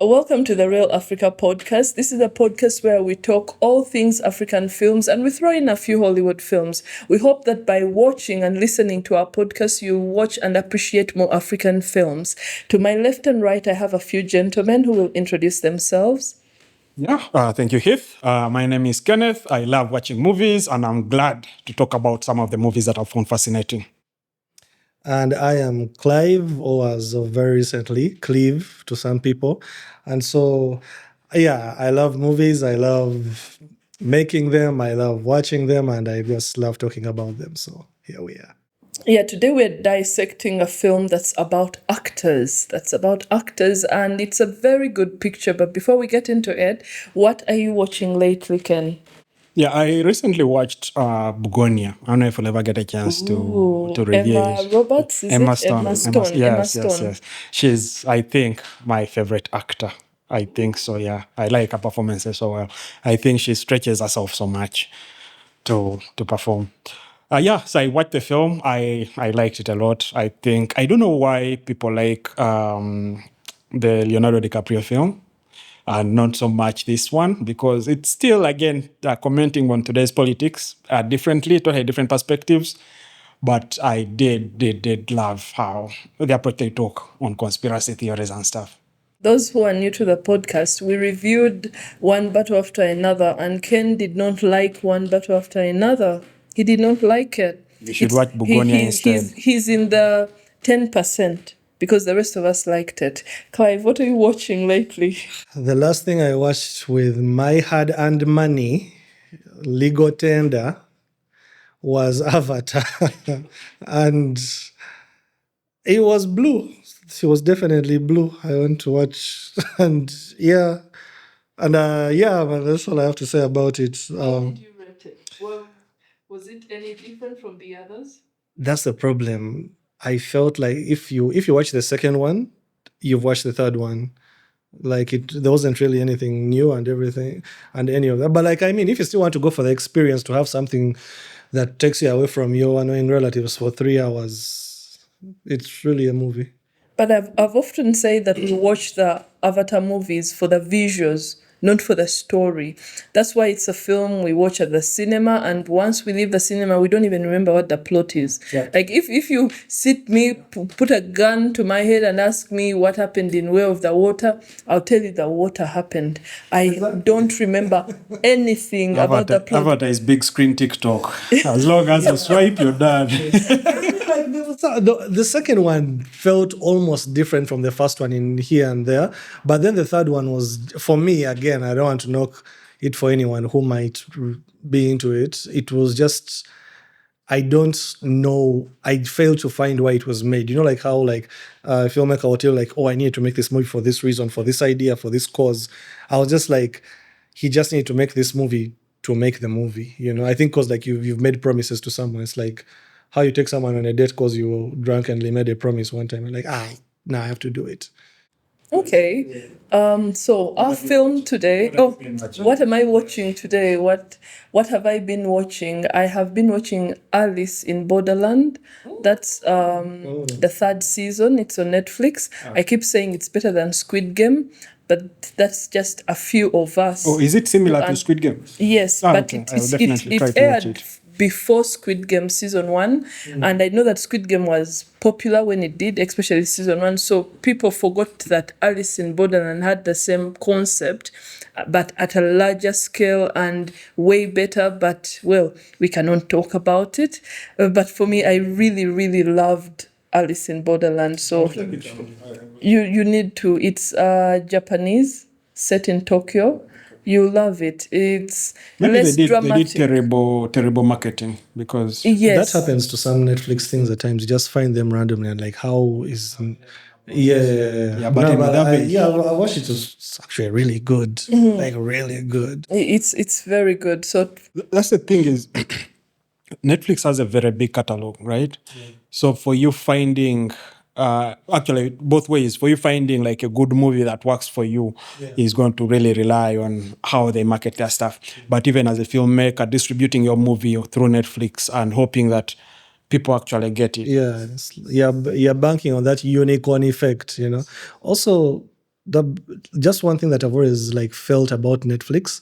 Welcome to the Real Africa podcast. This is a podcast where we talk all things African films and we throw in a few Hollywood films. We hope that by watching and listening to our podcast, you watch and appreciate more African films. To my left and right, I have a few gentlemen who will introduce themselves. Thank you, Heath. My name is Kenneth. I love watching movies, and I'm glad to talk about some of the movies that I found fascinating. And I am Clive, or as of very recently, Cleve to some people. And so, I love movies. I love making them. I love watching them. And I just love talking about them. So here we are. Yeah, today we're dissecting a film that's about actors. And it's a very good picture. But before we get into it, what are you watching lately, Ken? Yeah, I recently watched Bugonia. I don't know if you'll ever get a chance to review Emma it. Roberts, is Emma it? Stone. Emma Stone. Yes. She's, I think, my favorite actor. I think so, yeah. I like her performances so well. I think she stretches herself so much to perform. So I watched the film. I liked it a lot. I don't know why people like the Leonardo DiCaprio film and not so much this one, because it's still, again, commenting on today's politics differently, totally different perspectives. But I did love how the approach they took on conspiracy theories and stuff. Those who are new to the podcast, we reviewed One Battle After Another, and Ken did not like One Battle After Another. He did not like it. You should watch Bugonia instead. He's in the 10%. Because the rest of us liked it. Clive, what are you watching lately? The last thing I watched with my hard-earned money, legal tender, was Avatar. And it was blue. She was definitely blue. I went to watch. And that's all I have to say about it. How did you rate it? Well, was it any different from the others? That's the problem. I felt like if you watch the second one, you've watched the third one. Like there wasn't really anything new and everything and any of that. But if you still want to go for the experience, to have something that takes you away from your annoying relatives for 3 hours, it's really a movie. But I've often said that we watch the Avatar movies for the visuals, not for the story. That's why it's a film we watch at the cinema, and once we leave the cinema, we don't even remember what the plot is. Yeah. Like if you put a gun to my head and ask me what happened in Way of the Water, I'll tell you the water happened. I don't remember anything about the plot. Avatar is big screen TikTok. As long as you swipe, you're done. The second one felt almost different from the first one in here and there, but then the third one was, for me, again, I don't want to knock it for anyone who might be into it. It was just, I don't know, I failed to find why it was made. You know, like how a filmmaker will tell you, I need to make this movie for this reason, for this idea, for this cause. I was just like, he just needed to make this movie to make the movie. You know, I think because you've made promises to someone. It's like how you take someone on a date because you drunkenly made a promise one time. And I have to do it. Okay. So our film today. What am I watching today? What have I been watching? I have been watching Alice in Borderland. That's the third season. It's on Netflix. I keep saying it's better than Squid Game, but that's just a few of us. Oh, is it similar to Squid Game? Yes, but okay. It aired before Squid Game season 1, and I know that Squid Game was popular when it did, especially season 1, so people forgot that Alice in Borderland had the same concept, but at a larger scale and way better, but, well, we cannot talk about it. But for me, I really, really loved Alice in Borderland, so you need to. It's Japanese, set in Tokyo. You love it. It's less dramatic. They did terrible marketing because yes, that happens to some Netflix things at times. You just find them randomly and how is I watched it. It was actually really good, really good. It's very good. So that's the thing is, Netflix has a very big catalog, right? Yeah. So for you finding. Actually, both ways. For you finding a good movie that works for you is going to really rely on how they market their stuff. But even as a filmmaker, distributing your movie through Netflix and hoping that people actually get it. Yeah, you're banking on that unicorn effect, Also, just one thing that I've always like felt about Netflix,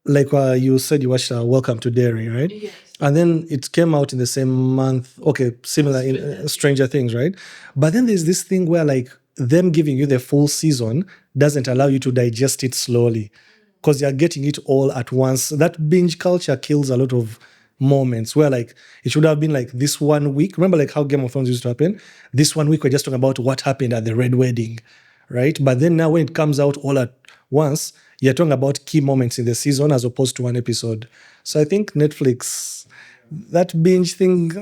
like you said you watched Welcome to Derry, right? Yes. And then it came out in the same month. Okay, similar in Stranger Things, right? But then there's this thing where like them giving you the full season doesn't allow you to digest it slowly because you're getting it all at once. That binge culture kills a lot of moments where like it should have been like this 1 week. Remember like how Game of Thrones used to happen? This 1 week we're just talking about what happened at the Red Wedding, right? But then now when it comes out all at once, you're talking about key moments in the season as opposed to one episode. So I think Netflix, that binge thing.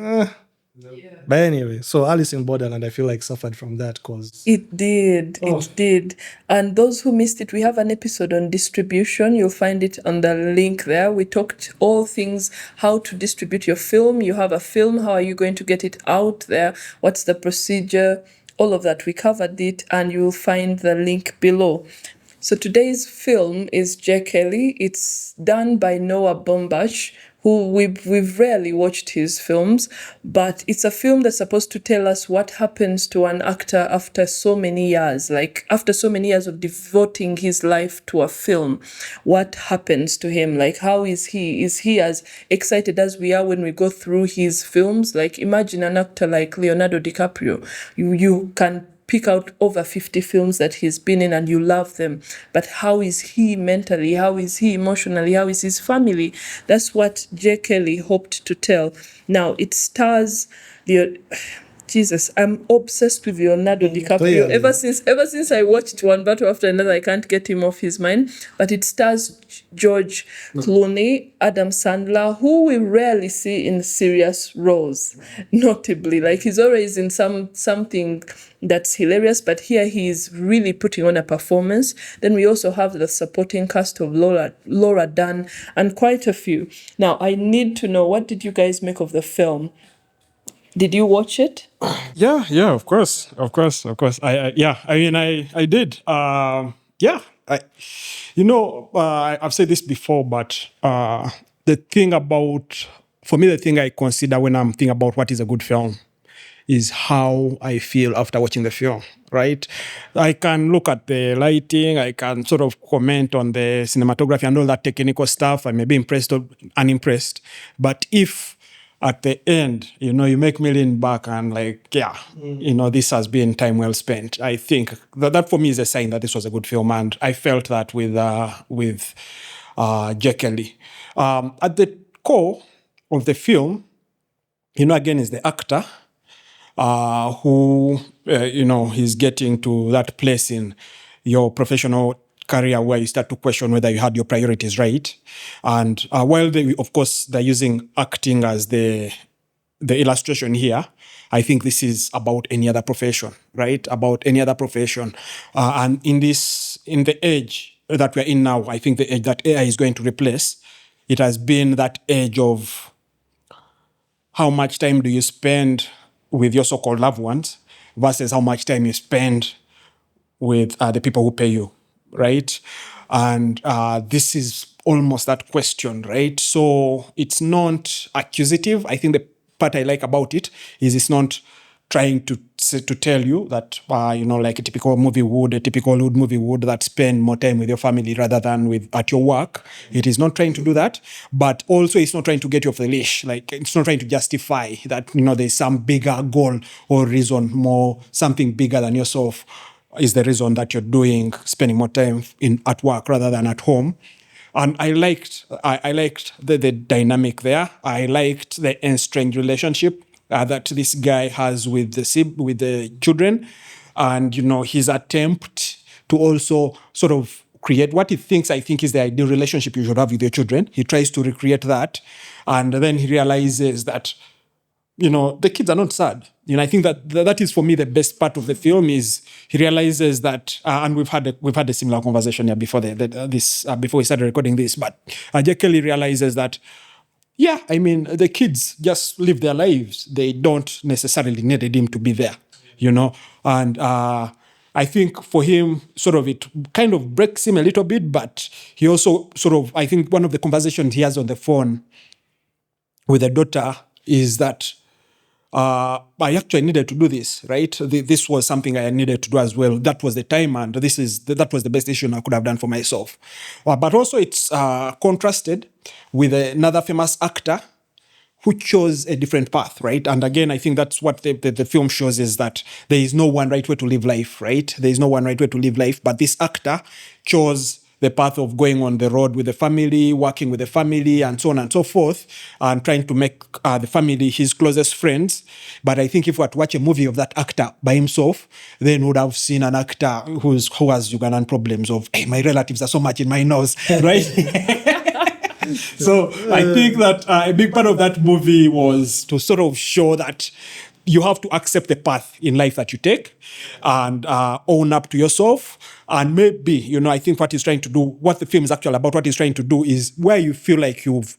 But anyway, so Alice in Borderland, I feel like suffered from that because It did. It did. And those who missed it, we have an episode on distribution. You'll find it on the link there. We talked all things how to distribute your film. You have a film, how are you going to get it out there? What's the procedure? All of that. We covered it, and you'll find the link below. So today's film is J. Kelly. It's done by Noah Baumbach, who we've rarely watched his films, but it's a film that's supposed to tell us what happens to an actor after so many years, like after so many years of devoting his life to a film. What happens to him? Like, how is he? Is he as excited as we are when we go through his films? Like, imagine an actor like Leonardo DiCaprio. You can pick out over 50 films that he's been in and you love them. But how is he mentally? How is he emotionally? How is his family? That's what J. Kelly hoped to tell. Now, it stars Jesus, I'm obsessed with Leonardo DiCaprio. Clearly. Ever since I watched One Battle After Another, I can't get him off his mind. But it stars George Clooney, Adam Sandler, who we rarely see in serious roles. Notably, like he's always in something that's hilarious, but here he's really putting on a performance. Then we also have the supporting cast of Laura Dern and quite a few. Now, I need to know, what did you guys make of the film? Did you watch it? Yeah, of course. I did. I've said this before, but the thing I consider when I'm thinking about what is a good film is how I feel after watching the film, right? I can look at the lighting, I can sort of comment on the cinematography and all that technical stuff. I may be impressed or unimpressed. But if at the end, you make me lean back and like, this has been time well spent. I think that for me is a sign that this was a good film, and I felt that with J. Kelly. At the core of the film, again, is the actor who, he's getting to that place in your professional career where you start to question whether you had your priorities right. And while they're using acting as the illustration here, I think this is about any other profession, right? About any other profession. And in the age that we're in now, I think the age that AI is going to replace, it has been that age of how much time do you spend with your so-called loved ones versus how much time you spend with the people who pay you, right? And this is almost that question, right? So it's not accusative. I think the part I like about it is it's not trying to tell you that, like a typical Hollywood movie would, that spend more time with your family rather than at your work. It is not trying to do that, but also it's not trying to get you off the leash. Like, it's not trying to justify that, there's some bigger goal or reason, something bigger than yourself is the reason that you're spending more time at work rather than at home. And I liked the dynamic there. I liked the estranged relationship that this guy has with the children, and his attempt to also sort of create what he thinks, I think, is the ideal relationship you should have with your children. He tries to recreate that, and then he realizes that the kids are not sad. I think that is for me the best part of the film is he realizes that, and we've had a similar conversation here before before we started recording this. But J. Kelly realizes that, the kids just live their lives. They don't necessarily need him to be there, and I think for him, sort of it kind of breaks him a little bit, but he also sort of, I think one of the conversations he has on the phone with the daughter is that I actually needed to do this, right? This was something I needed to do as well. That was the time, and that was the best decision I could have done for myself. But also, it's contrasted with another famous actor who chose a different path, right? And again, I think that's what the film shows, is that there is no one right way to live life, right? There is no one right way to live life, but this actor chose the path of going on the road with the family, working with the family, and so on and so forth, and trying to make the family his closest friends. But I think if we were to watch a movie of that actor by himself, then we would have seen an actor who has Ugandan problems of, hey, my relatives are so much in my nose, right? So I think that a big part of that movie was to sort of show that you have to accept the path in life that you take and own up to yourself. And maybe, I think what he's trying to do, what the film is actually about, what he's trying to do is where you feel like you've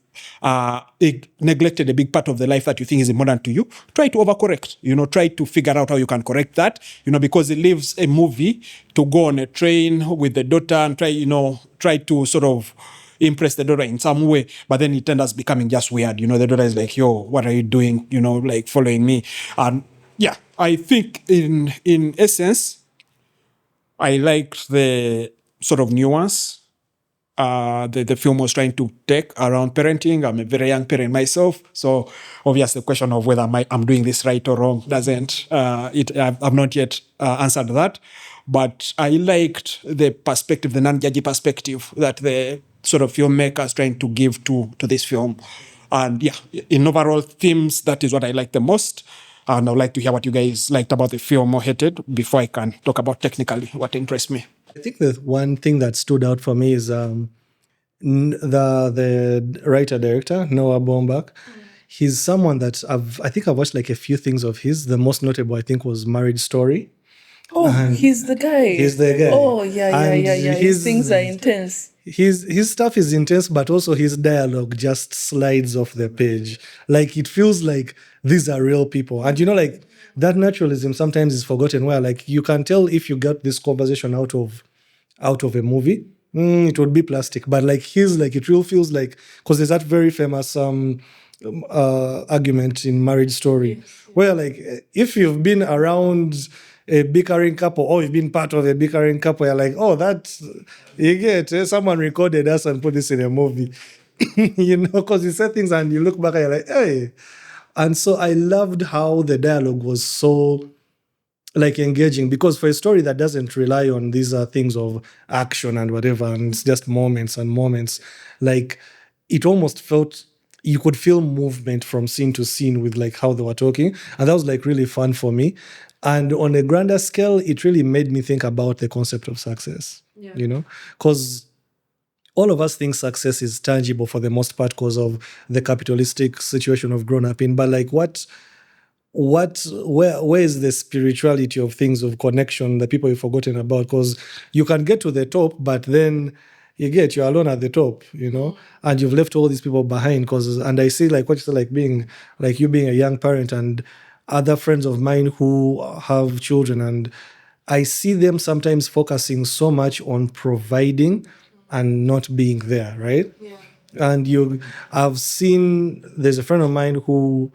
neglected a big part of the life that you think is important to you, try to overcorrect, try to figure out how you can correct that, because it leaves a movie to go on a train with the daughter and try to sort of impress the daughter in some way, but then it ends up becoming just weird. The daughter is like, yo, what are you doing? Like following me. And yeah, I think in essence, I liked the sort of nuance the film was trying to take around parenting. I'm a very young parent myself, so obviously the question of whether I'm doing this right or wrong doesn't, I've not yet answered that. But I liked the perspective, the non-judgy perspective that the sort of filmmaker is trying to give to this film. And yeah, in overall themes, that is what I like the most. And I'd like to hear what you guys liked about the film or hated before I can talk about technically what interests me. I think the one thing that stood out for me is the writer-director, Noah Baumbach. He's someone that I think I've watched like a few things of his. The most notable, I think, was Marriage Story. Oh, he's the guy. He's the guy. Oh, yeah. His things are intense. His stuff is intense, but also his dialogue just slides off the page. Like, it feels like these are real people. And like, that naturalism sometimes is forgotten, where like you can tell if you got this conversation out of a movie, it would be plastic. But like his, like, it really feels like, because there's that very famous argument in Marriage Story, where like if you've been around a bickering couple, or you've been part of a bickering couple, you're like, oh, that's, you get, someone recorded us and put this in a movie. Because you said things and you look back and you're like, hey. And so I loved how the dialogue was so like engaging, because for a story that doesn't rely on these things of action and whatever, and it's just moments and moments, like it almost felt, you could feel movement from scene to scene with like how they were talking. And that was like really fun for me. And on a grander scale, it really made me think about the concept of success, because all of us think success is tangible for the most part because of the capitalistic situation of grown up in. But like where is the spirituality of things, of connection that people have forgotten about? Because you can get to the top, but then you're alone at the top, and you've left all these people behind. And I see like what you say, like being like you being a young parent and other friends of mine who have children, and I see them sometimes focusing so much on providing and not being there, right? Yeah. And I've seen, there's a friend of mine who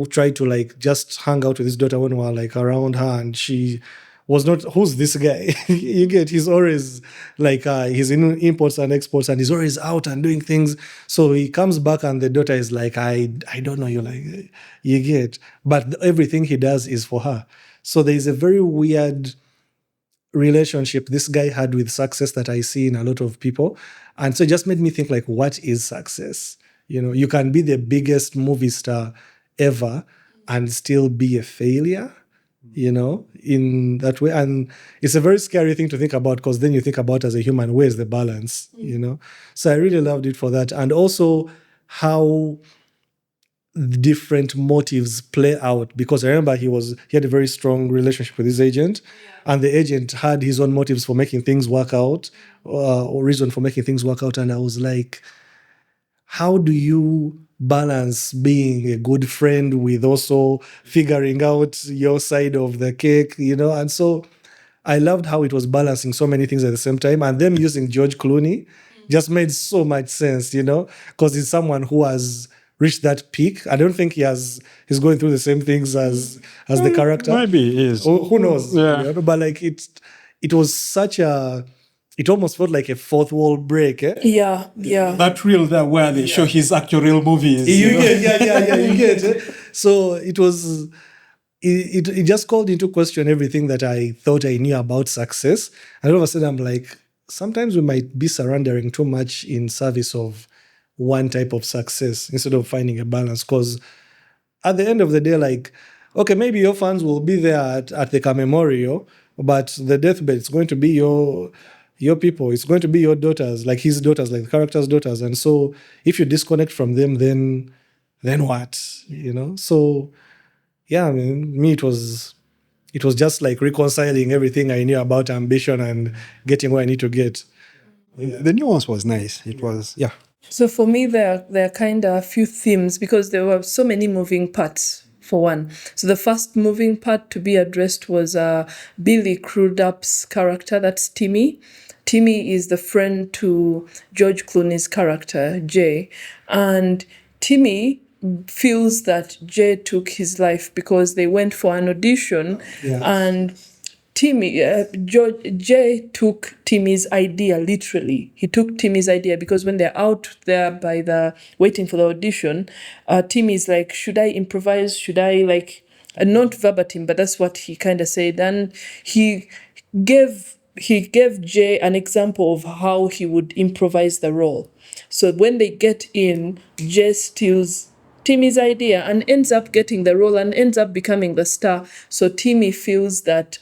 tried to like just hang out with his daughter when we were like around her, and she was not, who's this guy? He's always like, he's in imports and exports, and he's always out and doing things. So he comes back and the daughter is like, I don't know you, like, but everything he does is for her. So there's a very weird relationship this guy had with success that I see in a lot of people. And so it just made me think, like, what is success? You can be the biggest movie star ever and still be a failure, in that way. And it's a very scary thing to think about, because then you think about, as a human, where's the balance, So I really loved it for that. And also how different motives play out, because I remember he had a very strong relationship with his agent, and the agent had his own motives for making things work out, or reason for making things work out. And I was like, how do you balance being a good friend with also figuring out your side of the cake, And so I loved how it was balancing so many things at the same time. And them using George Clooney just made so much sense, because he's someone who has reached that peak. I don't think he's going through the same things as the character. Maybe he is. Who knows? Yeah. You know, but like it was such a, it almost felt like a fourth wall break. Yeah. That reel there where they show his actual real movies. You get, you get. So it was, it just called into question everything that I thought I knew about success. And all of a sudden I'm like, sometimes we might be surrendering too much in service of one type of success instead of finding a balance. Because at the end of the day, like, okay, maybe your fans will be there at the Memorial, but the deathbed, it's going to be your people. It's going to be your daughters, like his daughters, like the character's daughters. And so if you disconnect from them, then what? You know? So yeah, I mean, me, it was just like reconciling everything I knew about ambition and getting where I need to get. The nuance was nice. It was, yeah. So for me, there are kind of a few themes because there were so many moving parts, for one. So the first moving part to be addressed was Billy Crudup's character, that's Timmy. Timmy is the friend to George Clooney's character, Jay. And Timmy feels that Jay took his life because they went for an audition and Jay took Timmy's idea literally. He took Timmy's idea because when they're out there waiting for the audition, Timmy's like, should I improvise? Should I not verbatim, but that's what he kind of said. And he gave Jay an example of how he would improvise the role. So when they get in, Jay steals Timmy's idea and ends up getting the role and ends up becoming the star. So Timmy feels that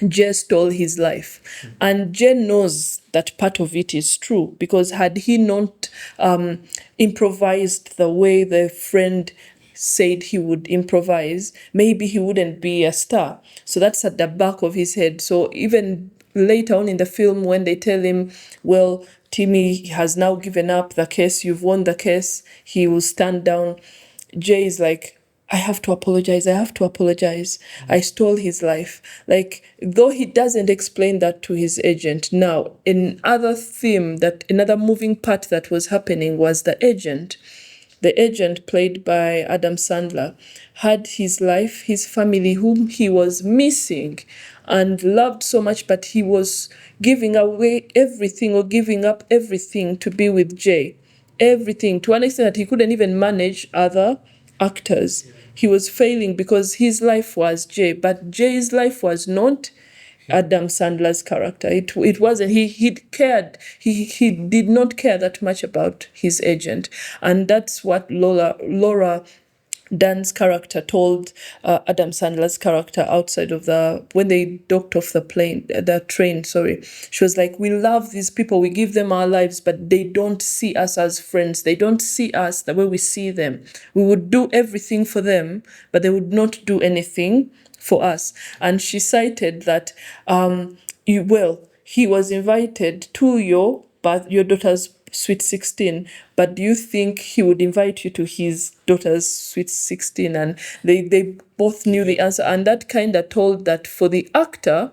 Jay stole his life. And Jay knows that part of it is true because had he not improvised the way the friend said he would improvise, maybe he wouldn't be a star. So that's at the back of his head. So even later on in the film, when they tell him, well, Timmy has now given up the case, you've won the case, he will stand down. Jay is like, I have to apologize. I stole his life. Like, though he doesn't explain that to his agent. Now, another moving part that was happening was the agent. The agent, played by Adam Sandler, had his life, his family, whom he was missing and loved so much, but he was giving away everything or giving up everything to be with Jay. Everything, to an extent that he couldn't even manage other actors. He was failing because his life was Jay, but Jay's life was not Adam Sandler's character. It wasn't. He cared. He did not care that much about his agent, and that's what Laura Dan's character told Adam Sandler's character outside of when they docked off the train. She was like, we love these people, we give them our lives, but they don't see us as friends. They don't see us the way we see them. We would do everything for them, but they would not do anything for us. And she cited that, he was invited to your daughter's Sweet 16, but do you think he would invite you to his daughter's Sweet 16? And they both knew the answer. And that kind of told that for the actor,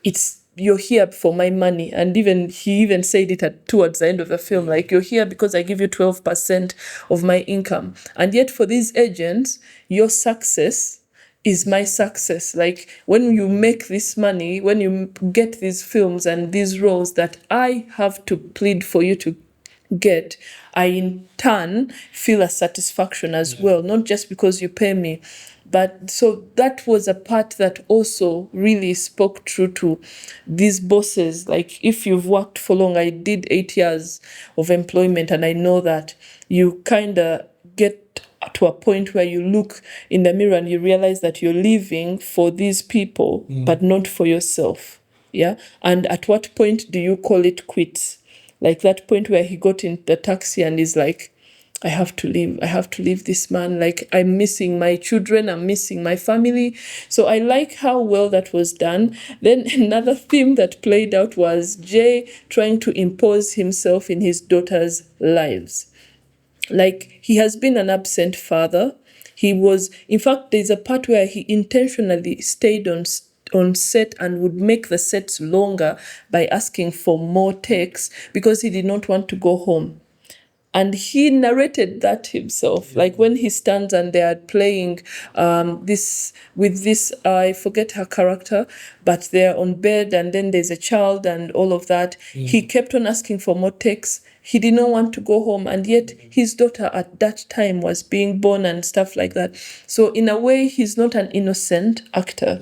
it's, you're here for my money. And he even said it towards the end of the film, like, you're here because I give you 12% of my income. And yet for these agents, your success is my success. Like, when you make this money, when you get these films and these roles that I have to plead for you to get, I in turn feel a satisfaction as well, not just because you pay me. But so that was a part that also really spoke true to these bosses. Like, if you've worked for long, I did 8 years of employment, and I know that you kind of get to a point where you look in the mirror and you realize that you're living for these people, but not for yourself. Yeah. And at what point do you call it quits? Like that point where he got in the taxi and is like, I have to leave this man. Like, I'm missing my children, I'm missing my family. So I like how well that was done. Then another theme that played out was Jay trying to impose himself in his daughter's lives. Like, he has been an absent father. In fact, there's a part where he intentionally stayed on set and would make the sets longer by asking for more takes because he did not want to go home. And he narrated that himself. Like when he stands and they are playing this with this, I forget her character, but they're on bed and then there's a child and all of that. He kept on asking for more takes. He did not want to go home, and yet his daughter at that time was being born and stuff like that. So in a way, he's not an innocent actor.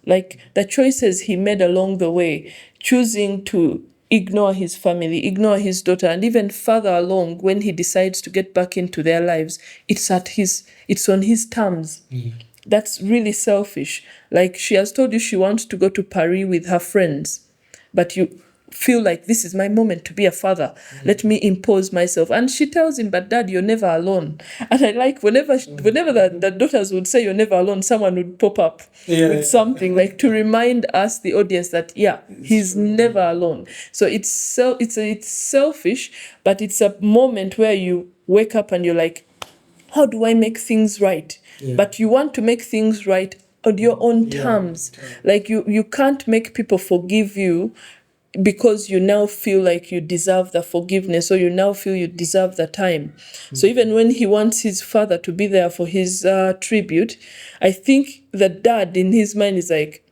Like the choices he made along the way, choosing to ignore his family, ignore his daughter, and even further along when he decides to get back into their lives, it's on his terms. That's really selfish. Like she has told you she wants to go to Paris with her friends, but you feel like this is my moment to be a father. Let me impose myself. And she tells him, but Dad, you're never alone. And I like whenever the daughters would say you're never alone, someone would pop up with something like to remind us, the audience, that he's never alone. So it's selfish, but it's a moment where you wake up and you're like, how do I make things right? But you want to make things right on your own terms. Like you can't make people forgive you because you now feel like you deserve the forgiveness, or you now feel you deserve the time. So even when he wants his father to be there for his tribute, I think the dad in his mind is like,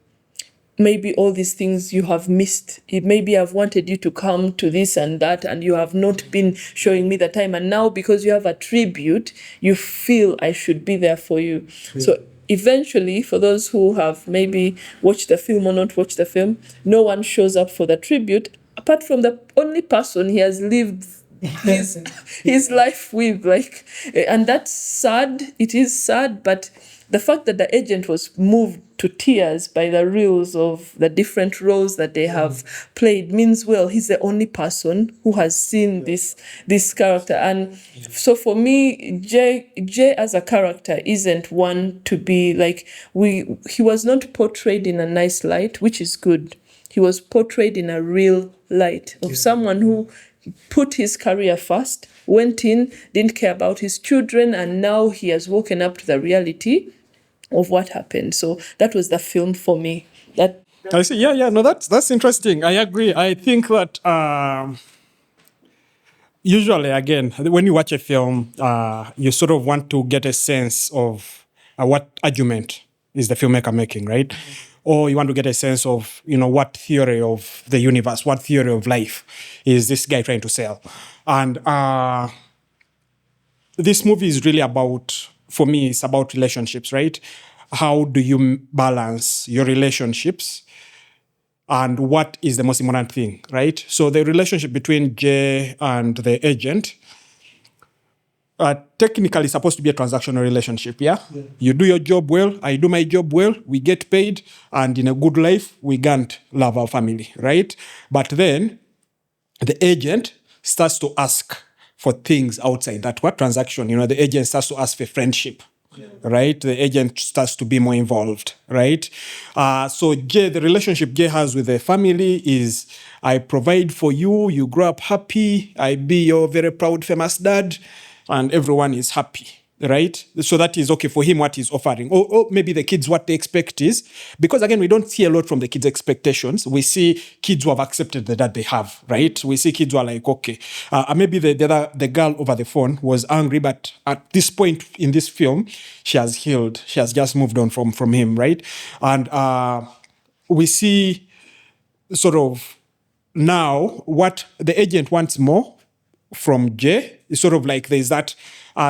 maybe all these things you have missed. Maybe I've wanted you to come to this and that, and you have not been showing me the time. And now because you have a tribute, you feel I should be there for you. So eventually, for those who have maybe watched the film or not watched the film, no one shows up for the tribute apart from the only person he has lived his life with. Like, and that's sad. It is sad, but the fact that the agent was moved to tears by the reels of the different roles that they have played means, well, he's the only person who has seen this character. And so for me, Jay as a character isn't one to be like, he was not portrayed in a nice light, which is good. He was portrayed in a real light of someone who put his career first, went in, didn't care about his children, and now he has woken up to the reality of what happened. So that was the film for me. I see. No, that's interesting. I agree. I think that usually, again, when you watch a film, you sort of want to get a sense of what argument is the filmmaker making, right? Or you want to get a sense of, what theory of the universe, what theory of life is this guy trying to sell. And this movie is really about, for me, it's about relationships, right? How do you balance your relationships and what is the most important thing, right? So the relationship between Jay and the agent, technically supposed to be a transactional relationship, yeah? You do your job well, I do my job well, we get paid, and in a good life, we can't love our family, right? But then the agent starts to ask for things outside that transaction. The agent starts to ask for friendship, right? The agent starts to be more involved, right? So Jay, the relationship Jay has with the family is, I provide for you, you grow up happy, I be your very proud, famous dad, and everyone is happy, right? So that is okay for him, what he's offering. Or maybe the kids, what they expect is, because again, we don't see a lot from the kids' expectations. We see kids who have accepted the dad they have, right? We see kids who are like, okay. Maybe the girl over the phone was angry, but at this point in this film, she has healed. She has just moved on from him, right? And we see sort of now what the agent wants more from Jay. It's sort of like there's that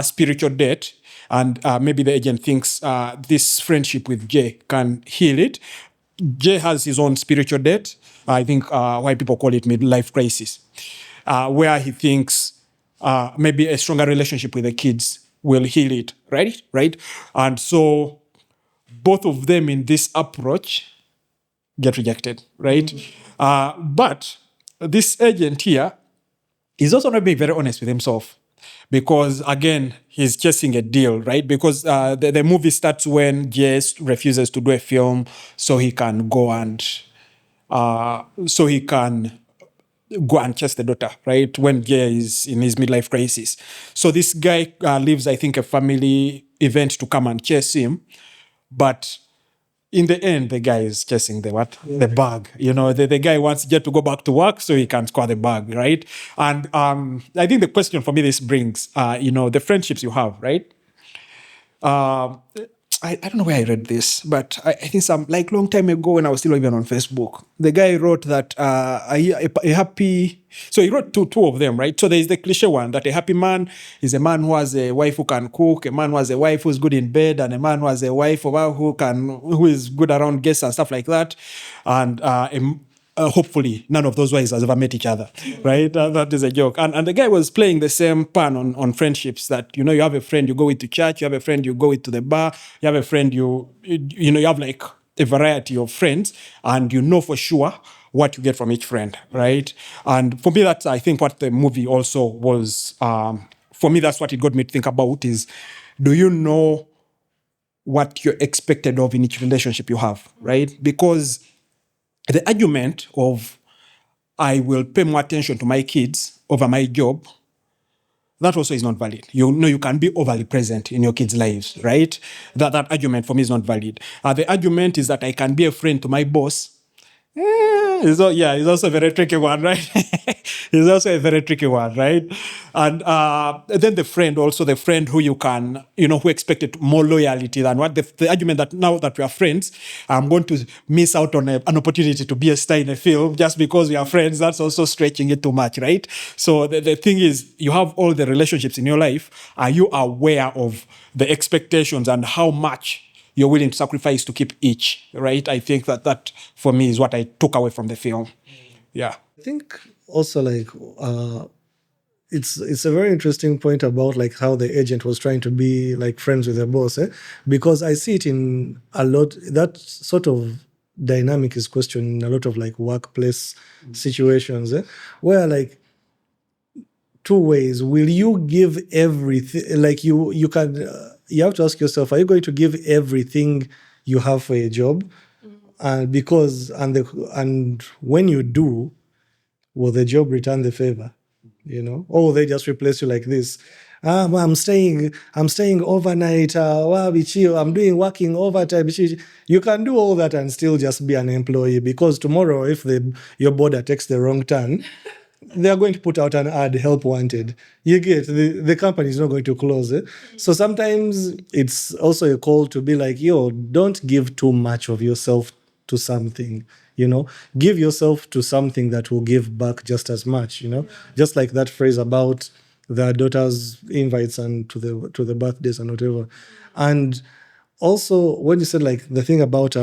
spiritual debt, and maybe the agent thinks this friendship with Jay can heal it. Jay has his own spiritual debt. I think why people call it midlife crisis, where he thinks maybe a stronger relationship with the kids will heal it, right? And so both of them in this approach get rejected, right? But this agent here is also not being very honest with himself, because again, he's chasing a deal, right? Because the movie starts when Jay refuses to do a film so he can go and chase the daughter, right? When Jay is in his midlife crisis. So this guy leaves, I think, a family event to come and chase him. But in the end, the guy is chasing the what? The bug. The guy wants Jet to go back to work so he can score the bug, right? And I think the question for me this brings, the friendships you have, right? I don't know where I read this, but I think some like long time ago when I was still even on Facebook, the guy wrote that a happy. So he wrote two of them, right? So there is the cliche one that a happy man is a man who has a wife who can cook, a man who has a wife who's good in bed, and a man who has a wife who is good around guests and stuff like that, and hopefully none of those wives has ever met each other, right? That is a joke. And the guy was playing the same pun on friendships that, you have a friend you go with to church, you have a friend you go with to the bar, you have a friend you have like a variety of friends, and you know for sure what you get from each friend, right? And for me, that's, I think, what the movie also was, for me, that's what it got me to think about is, do you know what you're expected of in each relationship you have, right? Because the argument of I will pay more attention to my kids over my job, that also is not valid. You can be overly present in your kids' lives, right? That argument for me is not valid. The argument is that I can be a friend to my boss. It's also a very tricky one, right? It's also a very tricky one, right? And then the friend who you can, who expected more loyalty than what the argument that now that we are friends, I'm going to miss out on an opportunity to be a star in a film just because we are friends. That's also stretching it too much, right? So the thing is, you have all the relationships in your life. Are you aware of the expectations and how much you're willing to sacrifice to keep each, right? I think that for me is what I took away from the film. Yeah. I think also like it's a very interesting point about like how the agent was trying to be like friends with the boss, because I see it in a lot. That sort of dynamic is questioned in a lot of like workplace situations, where like two ways. Will you give everything? Like you can. You have to ask yourself: are you going to give everything you have for a job? And when you do, will the job return the favor? Or will they just replace you like this? I'm staying overnight. I'm doing working overtime. You can do all that and still just be an employee, because tomorrow, if your border takes the wrong turn, they're going to put out an ad, help wanted. You get, the company is not going to close it. So sometimes it's also a call to be like, don't give too much of yourself to something, give yourself to something that will give back just as much, just like that phrase about the daughter's invites and to the birthdays and whatever. And also when you said like the thing about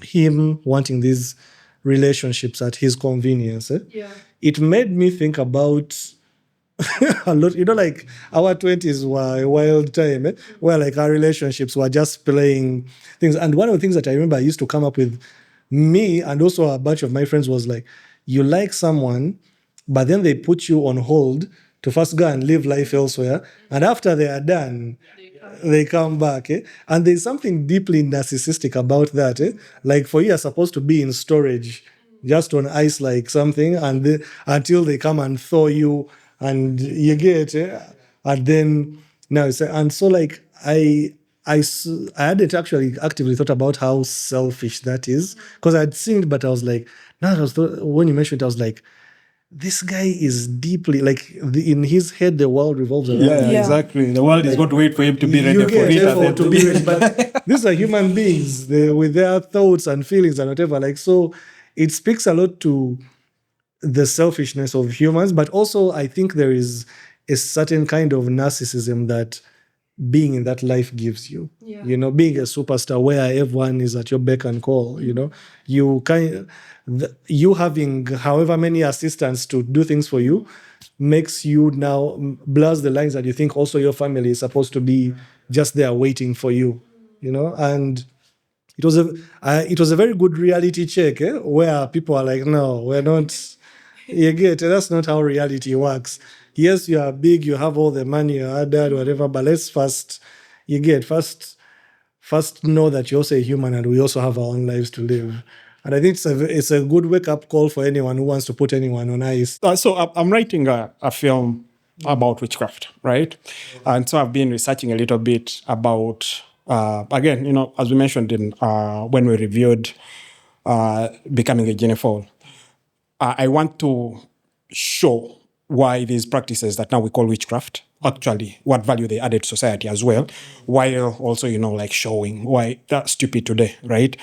him wanting these relationships at his convenience, it made me think about a lot, like our 20s were a wild time, where like our relationships were just playing things. And one of the things that I remember I used to come up with, me and also a bunch of my friends, was like, you like someone, but then they put you on hold to first go and live life elsewhere. And after they are done, they come back. And there's something deeply narcissistic about that. Like for you are supposed to be in storage, just on ice like something, and until they come and thaw you and you get and then now and so like I hadn't actually actively thought about how selfish that is, because I'd seen it, but I was like, when you mentioned it, I was like, this guy is deeply like in his head the world revolves around. Yeah, exactly. The world is going to wait for him to be ready for it. To be ready. But these are human beings, with their thoughts and feelings and whatever. Like, so it speaks a lot to the selfishness of humans, but also I think there is a certain kind of narcissism that being in that life gives you. Being a superstar where everyone is at your beck and call. You having however many assistants to do things for you makes you now blur the lines that you think also your family is supposed to be just there waiting for you. And it was a very good reality check, where people are like, no, we're not. You get, that's not how reality works. Yes, you are big, you have all the money, your dad, whatever, but let's first know that you're also a human and we also have our own lives to live. And I think it's a good wake-up call for anyone who wants to put anyone on ice. So I'm writing a film about witchcraft, right? And so I've been researching a little bit about again, as we mentioned in when we reviewed Becoming a Genefall, I want to show why these practices that now we call witchcraft, actually what value they added to society as well, while also, like showing why that's stupid today, right?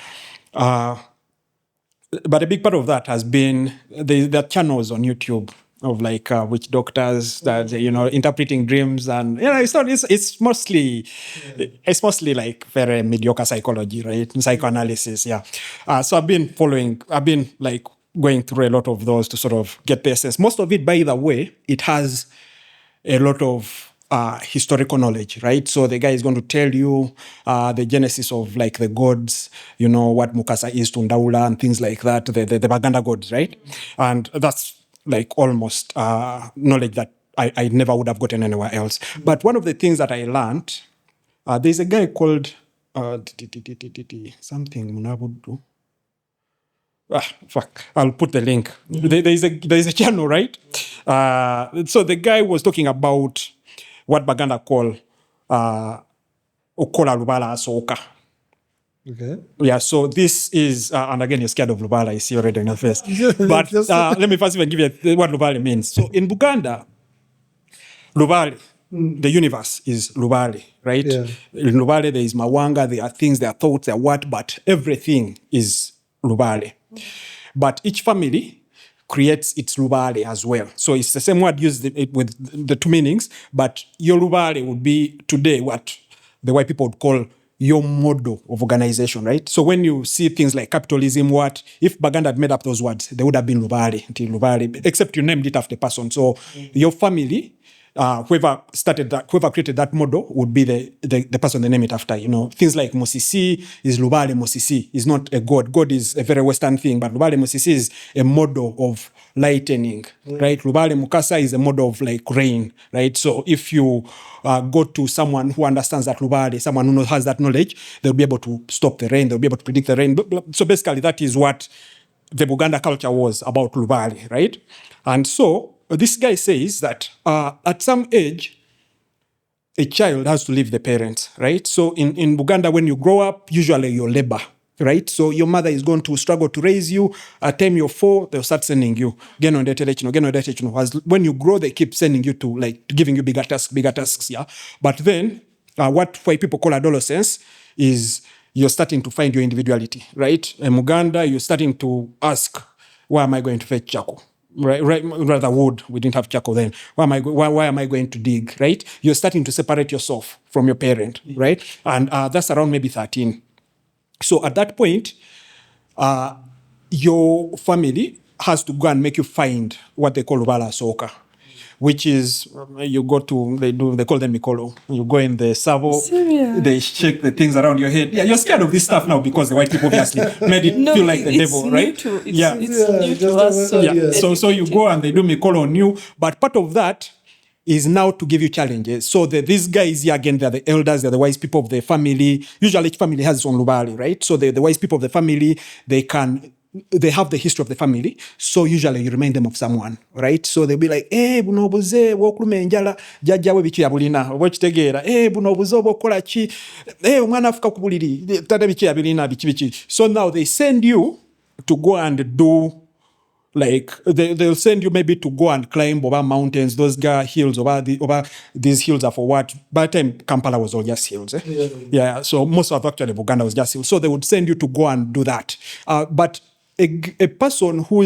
But a big part of that has been the channels on YouTube of like witch doctors that interpreting dreams, and it's mostly like very mediocre psychology, right? Psychoanalysis, yeah. So I've been like going through a lot of those to sort of get the essence. Most of it, by the way, it has a lot of historical knowledge, right? So the guy is going to tell you the genesis of like the gods, what Mukasa is to Ndaula and things like that, the Buganda gods, right? And that's like almost knowledge that I never would have gotten anywhere else. But one of the things that I learned, there's a guy called something Munabudu. Fuck, I'll put the link. There's a channel, right? So the guy was talking about what Baganda call Okola Lubala Asoka. Okay. Yeah, so this is, and again, you're scared of Lubala, I see already in your face. But let me first even give you what Lubale means. So in Buganda, Lubale, the universe is Lubale, right? Yeah. In Lubale, there is Mawanga, there are things, there are thoughts, there are what, but everything is Lubale. But each family creates its Lubale as well. So it's the same word used with the two meanings, but your Lubale would be today what the white people would call your model of organization, right? So when you see things like capitalism, what if Baganda had made up those words, they would have been Lubale, until Lubale, except you named it after a person. So your family, whoever created that model would be the person they name it after. Things like Mosisi is Lubale Mosisi, is not a god. God is a very Western thing, but Lubale Mosisi is a model of lightening, right? Lubale Mukasa is a model of like rain, right? So if you go to someone who understands that Lubale, someone who has that knowledge, they'll be able to stop the rain, they'll be able to predict the rain. So basically that is what the Buganda culture was about Lubale, right? And so this guy says that at some age, a child has to leave the parents, right? So in Buganda, when you grow up, usually you're labor, right? So your mother is going to struggle to raise you. At time you're 4, they'll start sending you. When you grow, they keep sending you to like giving you bigger tasks, yeah? But then what white people call adolescence is you're starting to find your individuality, right? In Uganda, you're starting to ask, why am I going to fetch charcoal? Right, rather wood. We didn't have charcoal then. Why am I going to dig? Right? You're starting to separate yourself from your parent, right? And that's around maybe 13. So at that point, your family has to go and make you find what they call Lubala Soka, which is you go to, they call them Mikolo. You go in the savo, they shake the things around your head. Yeah, you're scared of this stuff now because the white people obviously made it feel like the devil, right? It's new to us. So you go and they do Mikolo on you. But part of that is now to give you challenges. So these guys here, again, they're the elders, they're the wise people of the family. Usually each family has its own Lubale, right? So the wise people of the family, they have the history of the family. So usually you remind them of someone, right? So they'll be like, buno obuze wokulume enjala jajja we biki yabulina oba kitegeera buno obuze obokola ki omwana afuka ku buliri tata biki yabulina biki. So now they send you to go and do, like they'll send you maybe to go and climb over mountains, those hills over these hills are for what? By the time Kampala was all just hills. Yeah. So most of actually Buganda was just hills. So they would send you to go and do that. But a person so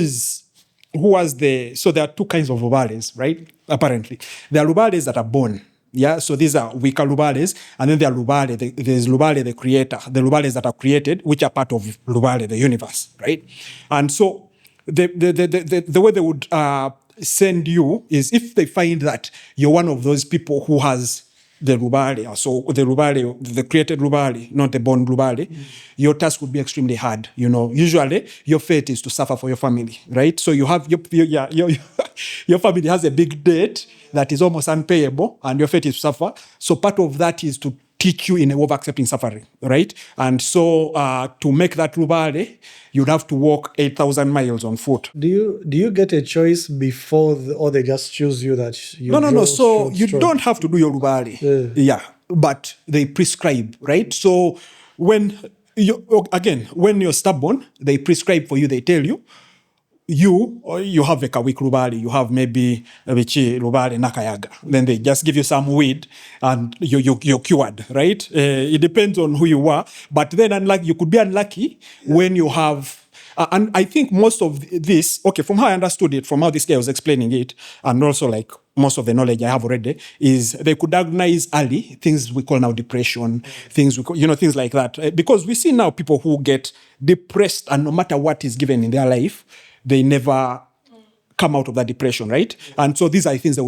there are two kinds of Lubales, right? Apparently. There are Lubales that are born. Yeah, so these are weaker Lubales, and then there are Lubale, there's Lubale the creator, the Lubales that are created, which are part of Lubale, the universe, right? And so the way they would send you is if they find that you're one of those people who has the Lubale, so the Lubale, the created Lubale, not the born Lubale, your task would be extremely hard. Usually your fate is to suffer for your family, right? So you have your family has a big debt that is almost unpayable, and your fate is to suffer. So part of that is to teach you in a way of accepting suffering, right? And so to make that Lubale, you'd have to walk 8,000 miles on foot. Do you get a choice before, or they just choose you that you? No. So you don't have to do your Lubale. Yeah. but they prescribe, right? So when when you're stubborn, they prescribe for you, they tell you, you have a kawik Lubale, you have maybe a bichi Lubale nakayaga. Then they just give you some weed and you're cured, right? It depends on who you are. But then you could be unlucky when you have and I think most of this, okay, from how I understood it, from how this guy was explaining it, and also like most of the knowledge I have already, is they could diagnose early things we call now depression, things we call, things like that. Because we see now people who get depressed, and no matter what is given in their life, they never come out of that depression, right? And so these are things that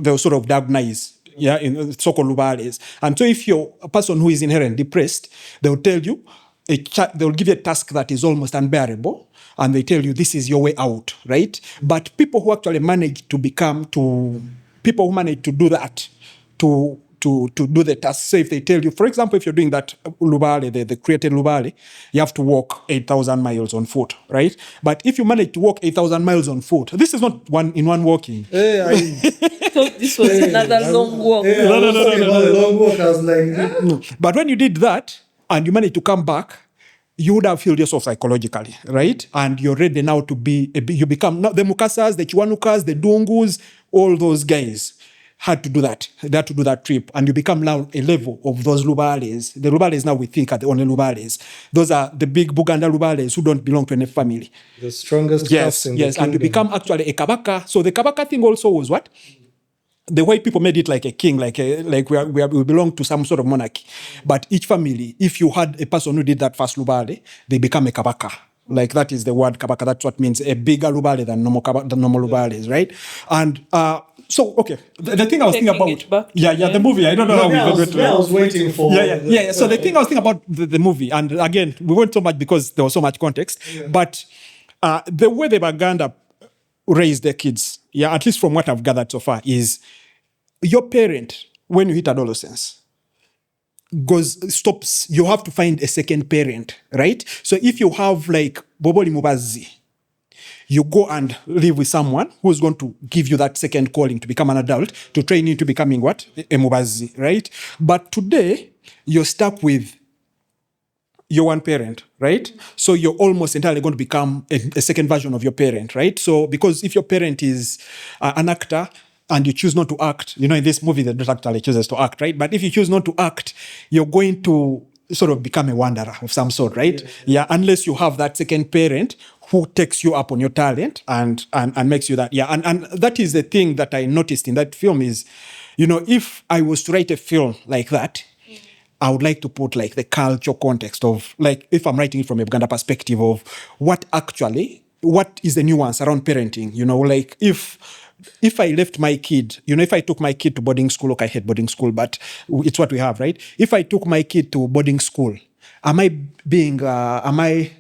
they would sort of diagnose, in so-called Lubales. And so if you're a person who is inherently depressed, they will tell you, they will give you a task that is almost unbearable, and they tell you this is your way out, right? But people who actually manage to people who manage to do that, to do the task. So if they tell you, for example, if you're doing that Lubale, the created Lubale, you have to walk 8,000 miles on foot, right? But if you manage to walk 8,000 miles on foot, this is not one walking. So this was another long walk. No. Long walk. I was like, No. But when you did that and you managed to come back, you would have healed yourself psychologically, right? And you're ready now to you become now the Mukasas, the Chiwanukas, the Dungus, all those guys had to do that. They had to do that trip. And you become now a level of those Lubales. The Lubales now we think are the only Lubales. Those are the big Buganda Lubales who don't belong to any family. The strongest yes, in yes. the And you become actually a Kabaka. So the Kabaka thing also was what? The white people made it like a king, like we belong to some sort of monarchy. But each family, if you had a person who did that first Lubale, they become a Kabaka. Like that is the word Kabaka. That's what means a bigger Lubale than normal Lubales, right? And so, okay, the thing I was thinking about, the movie. I don't know how we got to it. I was waiting for. Yeah. So the thing I was thinking about the movie, and again, we weren't so much because there was so much context, but the way the Buganda raise their kids, at least from what I've gathered so far, is your parent, when you hit adolescence, stops, you have to find a second parent, right? So if you have like Boboli Mubazi, you go and live with someone who's going to give you that second calling to become an adult, to train you into becoming what? A Mubazi, right? But today, you're stuck with your one parent, right? So you're almost entirely going to become a second version of your parent, right? So because if your parent is an actor and you choose not to act, in this movie, the doctor actually chooses to act, right? But if you choose not to act, you're going to sort of become a wanderer of some sort, right? Yeah, unless you have that second parent who takes you up on your talent and makes you that. Yeah, and that is the thing that I noticed in that film is, if I was to write a film like that, I would like to put like the cultural context of like, if I'm writing it from a Buganda perspective of what is the nuance around parenting, like if I left my kid, if I took my kid to boarding school, I hate boarding school, but it's what we have, right? If I took my kid to boarding school, am I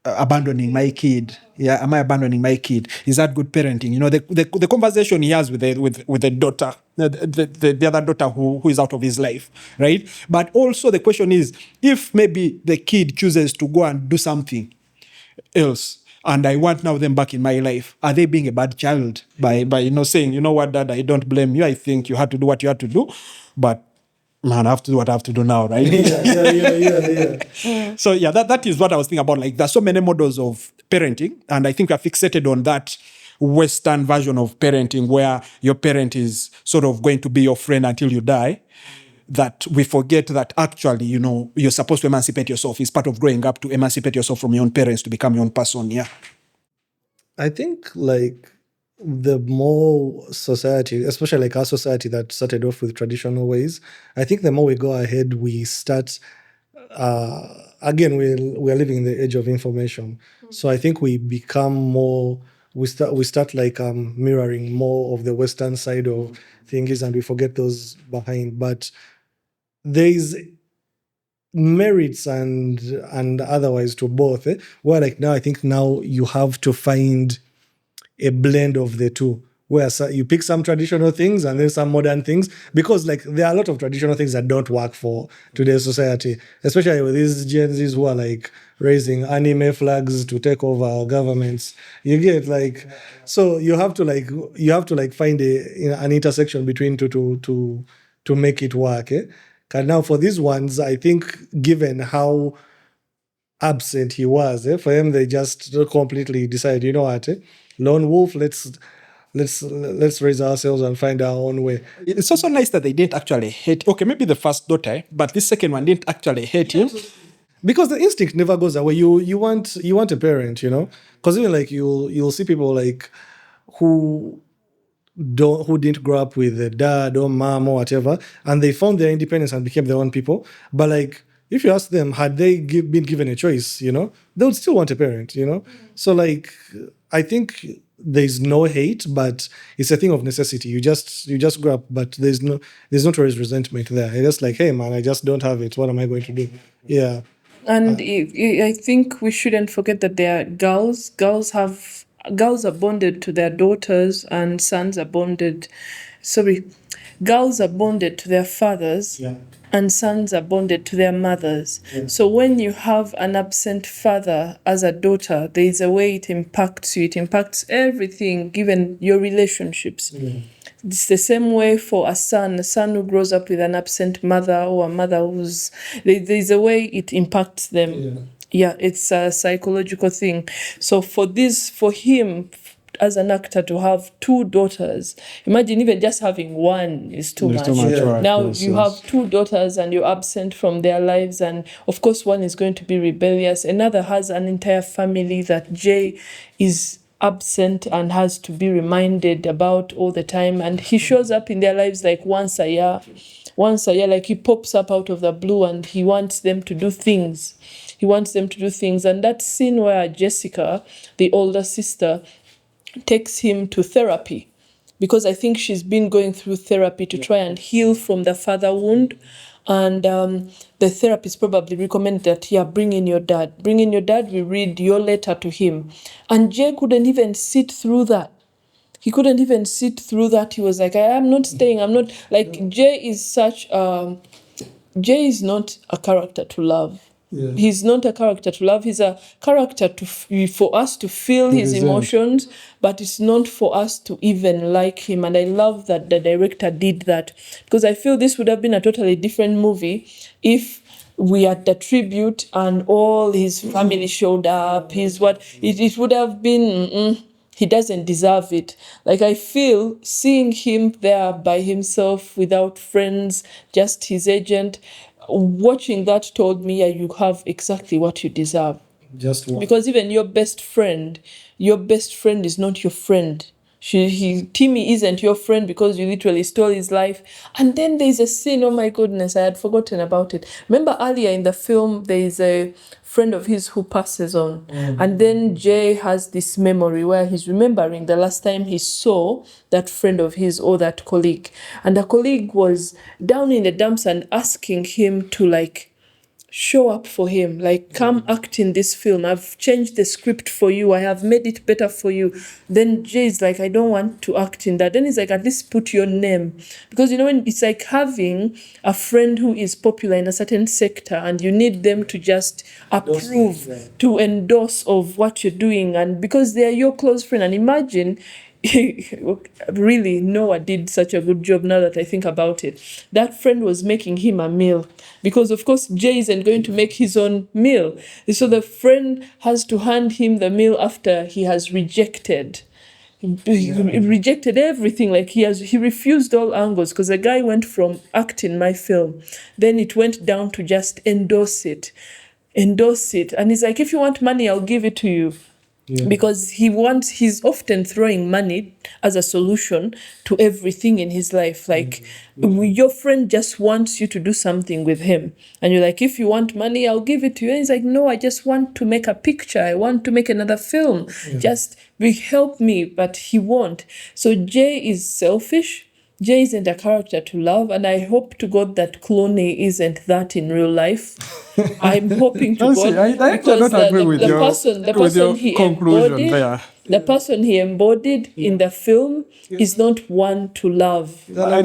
abandoning my kid? Yeah, am I abandoning my kid? Is that good parenting? The conversation he has with the daughter, the other daughter who is out of his life, right? But also the question is, if maybe the kid chooses to go and do something else, and I want now them back in my life, are they being a bad child by saying, you know what, Dad, I don't blame you. I think you had to do what you had to do, but man, I have to do what I have to do now, right? Yeah. So that is what I was thinking about. Like, there's so many models of parenting, and I think we're fixated on that Western version of parenting where your parent is sort of going to be your friend until you die, that we forget that actually, you're supposed to emancipate yourself. It's part of growing up to emancipate yourself from your own parents to become your own person. Yeah. I think like the more society, especially like our society that started off with traditional ways, I think the more we go ahead, we start, again, we're living in the age of information. So I think we become more, we start like mirroring more of the Western side of things, and we forget those behind. But there is merits and otherwise to both. Where like now, I think now you have to find a blend of the two, where you pick some traditional things and then some modern things, because like there are a lot of traditional things that don't work for today's society, especially with these Gen Zs who are like raising anime flags to take over our governments. You get like, so you have to find an intersection between two to make it work. And now for these ones, I think given how absent he was, for him they just completely decided, you know what, lone wolf, let's raise ourselves and find our own way. It's also nice that they didn't actually hate. Okay, maybe the first daughter, but this second one didn't actually hate him. Because the instinct never goes away. You want a parent, because even like you'll see people like who didn't grow up with a dad or mom or whatever, and they found their independence and became their own people. But like, if you ask them, had they been given a choice, they would still want a parent, So like, I think there's no hate, but it's a thing of necessity. You just grow up, but there's not always resentment there. It's just like, hey man, I just don't have it. What am I going to do? Yeah. And I think we shouldn't forget that they are girls. Girls are bonded to their daughters, and sons are bonded. Girls are bonded to their fathers, and sons are bonded to their mothers. So when you have an absent father as a daughter, there is a way it impacts you. It impacts everything, given your relationships. It's the same way for a son who grows up with an absent mother, or a mother there's a way it impacts them. Yeah, it's a psychological thing. So for him, as an actor, to have two daughters, imagine even just having one is too much. Right? Now Yes, you have two daughters and you're absent from their lives, and of course one is going to be rebellious. Another has an entire family that Jay is absent and has to be reminded about all the time, and he shows up in their lives like once a year, like he pops up out of the blue and he wants them to do things. And that scene where Jessica, the older sister, takes him to therapy, because I think she's been going through therapy to try and heal from the father wound. And the therapist probably recommended that, bring in your dad. We read your letter to him. And Jay couldn't even sit through that. He was like, I'm not staying. I'm not, like, Jay is not a character to love. He's not a character to love. He's a character for us to feel his emotions, but it's not for us to even like him. And I love that the director did that, because I feel this would have been a totally different movie if we had the tribute and all his family showed up. It would have been. He doesn't deserve it. Like, I feel seeing him there by himself without friends, just his agent, watching that told me, you have exactly what you deserve. Just one. Because even your best friend is not your friend. Timmy isn't your friend because you literally stole his life. And then there's a scene, oh my goodness, I had forgotten about it. Remember earlier in the film, there's a friend of his who passes on. And then Jay has this memory where he's remembering the last time he saw that friend of his or that colleague. And the colleague was down in the dumps and asking him to, like, show up for him, like, come act in this film. I've changed the script for you. I have made it better for you. Then Jay's like, I don't want to act in that. Then he's like, at least put your name. Because, when it's like having a friend who is popular in a certain sector and you need them to just approve, to endorse of what you're doing. And because they are your close friend. And imagine, really, Noah did such a good job now that I think about it. That friend was making him a meal, because of course Jay isn't going to make his own meal. So the friend has to hand him the meal after he has rejected. He rejected everything. Like, he refused all angles, because the guy went from acting my film, then it went down to just endorse it. And he's like, if you want money, I'll give it to you. Because he's often throwing money as a solution to everything in his life. Like, your friend just wants you to do something with him. And you're like, if you want money, I'll give it to you. And he's like, no, I just want to make a picture. I want to make another film. Just help me. But he won't. So Jay is selfish. Jay isn't a character to love, and I hope to God that Clooney isn't that in real life. I'm hoping to God, I because don't agree with your conclusion there. The person he embodied in the film is not one to love. I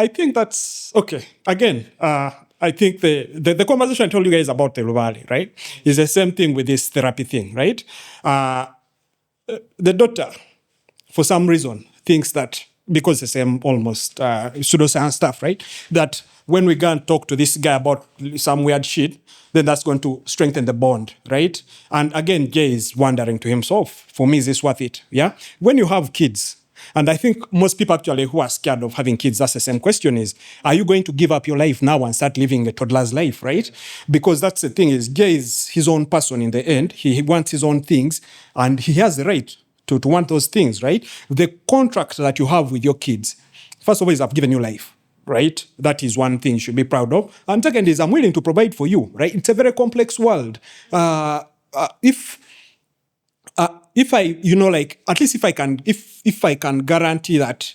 think that's okay. Again, I think the conversation I told you guys about the Lubale, right, is the same thing with this therapy thing, right? The daughter, for some reason, thinks that because the same almost pseudoscience stuff, right? That when we go and talk to this guy about some weird shit, then that's going to strengthen the bond, right? And again, Jay is wondering to himself, for me, is this worth it? Yeah. When you have kids, and I think most people actually who are scared of having kids, that's the same question is, are you going to give up your life now and start living a toddler's life, right? Because that's the thing is, Jay is his own person in the end. He wants his own things and he has the right to want those things, right? The contract that you have with your kids, first of all, is I've given you life, right? That is one thing you should be proud of. And second is I'm willing to provide for you, right? It's a very complex world. If I, like, at least if I can guarantee that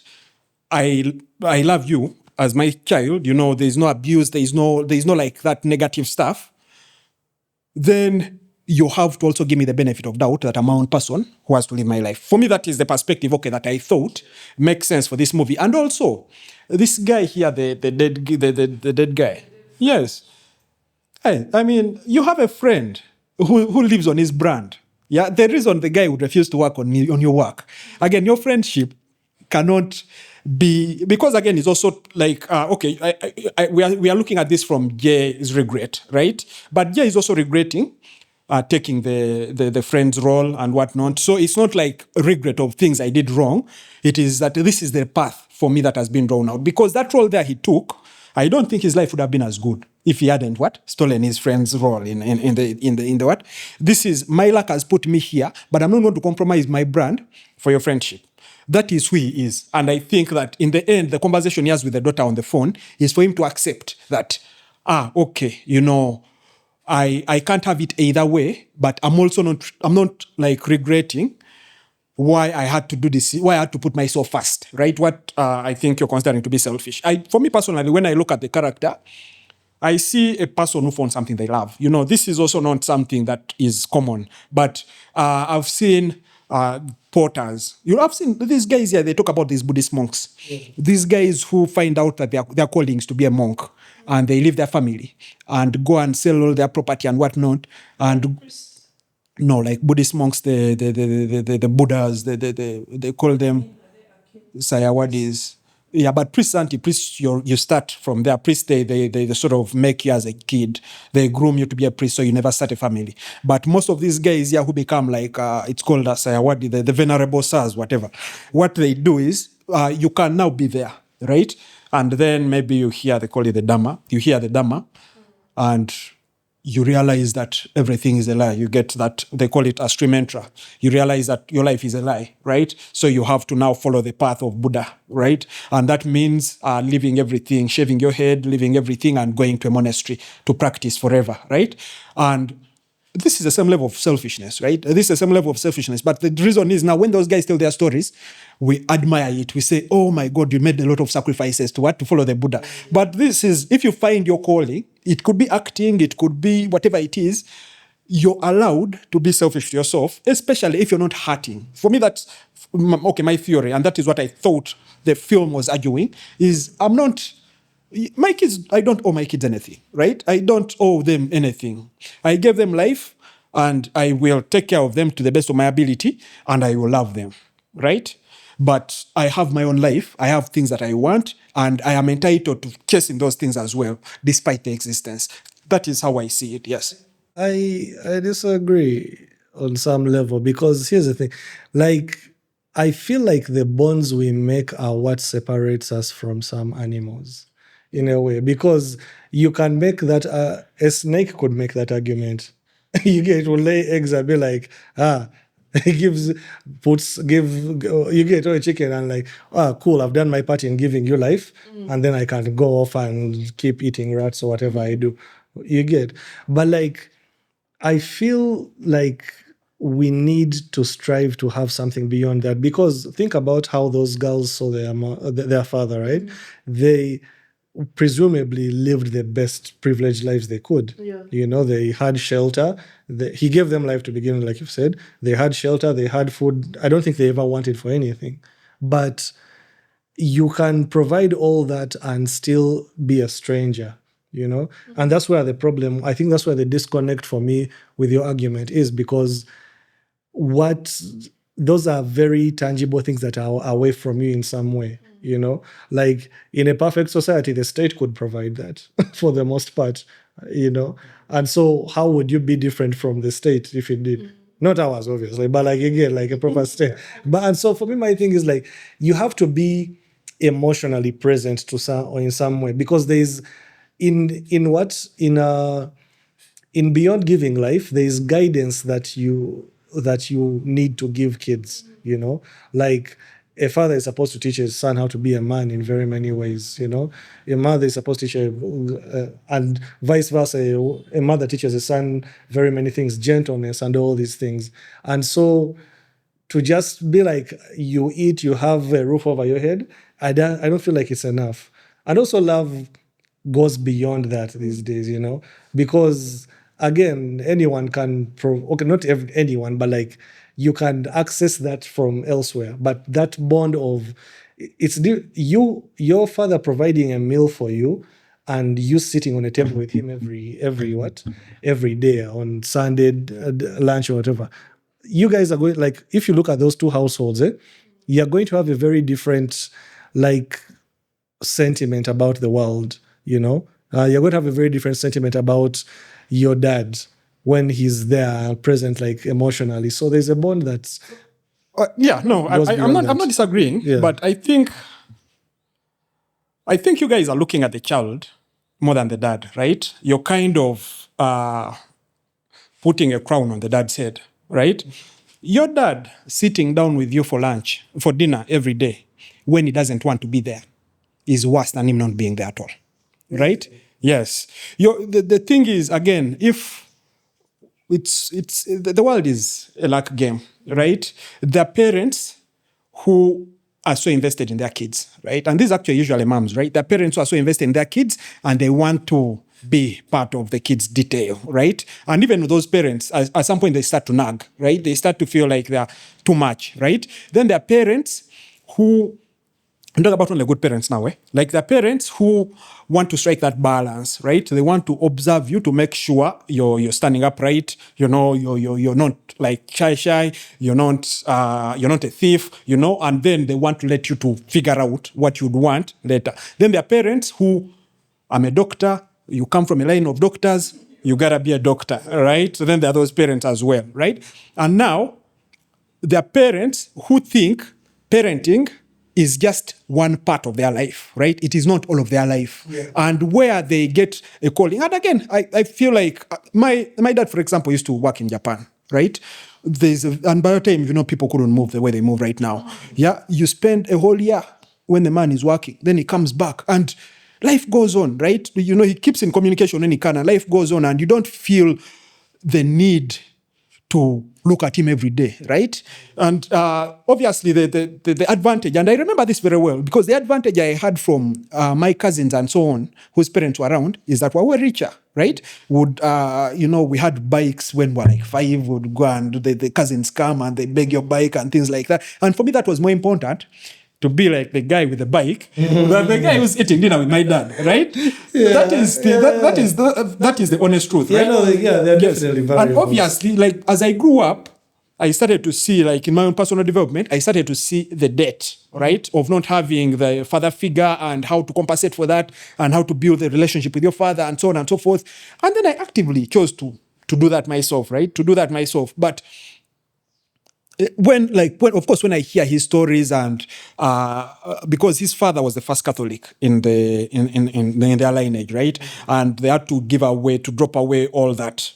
I love you as my child, there's no abuse, there's no like that negative stuff, then you have to also give me the benefit of doubt that I'm my own person who has to live my life. For me, that is the perspective, okay, that I thought makes sense for this movie. And also, this guy here, the dead guy. Yes. Hey, I mean, you have a friend who lives on his brand. Yeah, the reason the guy would refuse to work on your work. Again, your friendship cannot be, because again, it's also like, okay, we are looking at this from Jay's regret, right? But Jay is also regretting taking the friend's role and whatnot. So it's not like a regret of things I did wrong. It is that this is the path for me that has been drawn out. Because that role there he took, I don't think his life would have been as good if he hadn't stolen his friend's role in the what? This is, my luck has put me here, but I'm not going to compromise my brand for your friendship. That is who he is. And I think that in the end, the conversation he has with the daughter on the phone is for him to accept that, okay, I can't have it either way, but I'm not like regretting why I had to do this, why I had to put myself first, right? What I think you're considering to be selfish. For me personally, when I look at the character, I see a person who found something they love. This is also not something that is common, but I've seen porters. I've seen these guys here, they talk about these Buddhist monks. These guys who find out that their calling is to be a monk, and they leave their family and go and sell all their property and whatnot. And no, like Buddhist monks, the Buddhas, they call them Sayawadis. Yeah, but priests, you start from there. Priests, they sort of make you as a kid. They groom you to be a priest, so you never start a family. But most of these guys here who become like, it's called a Sayawadi, the venerable Sars, whatever. What they do is, you can now be there, right? And then maybe you hear, they call it the Dhamma. You hear the Dhamma, and you realize that everything is a lie. You get that, they call it Astri Mantra. You realize that your life is a lie, right? So you have to now follow the path of Buddha, right? And that means leaving everything, shaving your head, leaving everything and going to a monastery to practice forever, right? And this is the same level of selfishness, right? This is the same level of selfishness. But the reason is now when those guys tell their stories, we admire it. We say, oh my God, you made a lot of sacrifices to follow the Buddha. But this is, if you find your calling, it could be acting, it could be whatever it is, you're allowed to be selfish to yourself, especially if you're not hurting. For me, that's, okay, my theory, and that is what I thought the film was arguing, is my kids, I don't owe my kids anything, right? I don't owe them anything. I gave them life, and I will take care of them to the best of my ability, and I will love them, right? But I have my own life. I have things that I want, and I am entitled to chasing those things as well, despite the existence. That is how I see it, yes. I disagree on some level, because here's the thing. Like, I feel like the bonds we make are what separates us from some animals, in a way, because you can make that, a snake could make that argument. You will lay eggs and be like, you get a chicken and like, cool, I've done my part in giving you life, and then I can go off and keep eating rats or whatever I do. You get, but like, I feel like we need to strive to have something beyond that, because think about how those girls saw their father, right? They presumably lived the best privileged lives they could. Yeah. They had shelter. He gave them life to begin with, like you've said. They had shelter, they had food. I don't think they ever wanted for anything. But you can provide all that and still be a stranger, And that's where the problem, I think that's where the disconnect for me with your argument is, because what those are very tangible things that are away from you in some way. You know, like in a perfect society, the state could provide that for the most part, you know. And so, how would you be different from the state if it did? Not ours, obviously, but like again, like a proper state. But and so for me, my thing is like you have to be emotionally present to some or in some way, because there's in beyond giving life, there is guidance that you need to give kids, you know. Like a father is supposed to teach his son how to be a man in very many ways, you know. A mother is supposed to teach and vice versa. A mother teaches a son very many things, gentleness and all these things. And so to just be like, you eat, you have a roof over your head, I don't feel like it's enough. And also love goes beyond that these days, you know, because again, anyone can, okay, not anyone, but like you can access that from elsewhere. But that bond of, your father providing a meal for you, and you sitting on a table with him every day on Sunday lunch or whatever. You guys are going, like, if you look at those two households, you're going to have a very different like sentiment about the world, you know. You're going to have a very different sentiment about your dad when he's there present, like emotionally. So there's a bond that's I'm not disagreeing, but I think you guys are looking at the child more than the dad, right? You're kind of putting a crown on the dad's head, right? Your dad sitting down with you for dinner every day when he doesn't want to be there is worse than him not being there at all, right? Yes. The thing is, again, if the world is a luck game, right? The parents who are so invested in their kids, right? And these are actually usually moms, right? The parents who are so invested in their kids and they want to be part of the kids' detail, right? And even those parents, at some point, they start to nag, right? They start to feel like they're too much, right? Then there are parents who, I'm talking about only good parents now, like the parents who want to strike that balance, right? They want to observe you to make sure you're standing upright, you know, you're not like shy, you're not a thief, you know, and then they want to let you to figure out what you'd want later. Then there are parents who, I'm a doctor, you come from a line of doctors, you gotta be a doctor, right? So then there are those parents as well, right? And now there are parents who think parenting is just one part of their life, right? It is not all of their life. Yeah. And where they get a calling. And again, I feel like my dad, for example, used to work in Japan, right? And by the time, you know, people couldn't move the way they move right now. Yeah, you spend a whole year when the man is working, then he comes back and life goes on, right? You know, he keeps in communication when he can, and life goes on, and you don't feel the need to look at him every day, right? And obviously the advantage, and I remember this very well, because the advantage I had from my cousins and so on, whose parents were around, is that we were richer, right? We had bikes when we were like 5, would go and the cousins come and they beg your bike and things like that. And for me, that was more important, to be like the guy with the bike than the guy who's eating dinner with my dad, right? Yeah, that is the honest truth, right? They're definitely variable. And obviously, like as I grew up, I started to see, like in my own personal development, I started to see the debt, right, of not having the father figure and how to compensate for that and how to build the relationship with your father and so on and so forth. And then I actively chose to do that myself, right? To do that myself. But when of course, when I hear his stories and because his father was the first Catholic in their lineage, right? And they had to drop away all that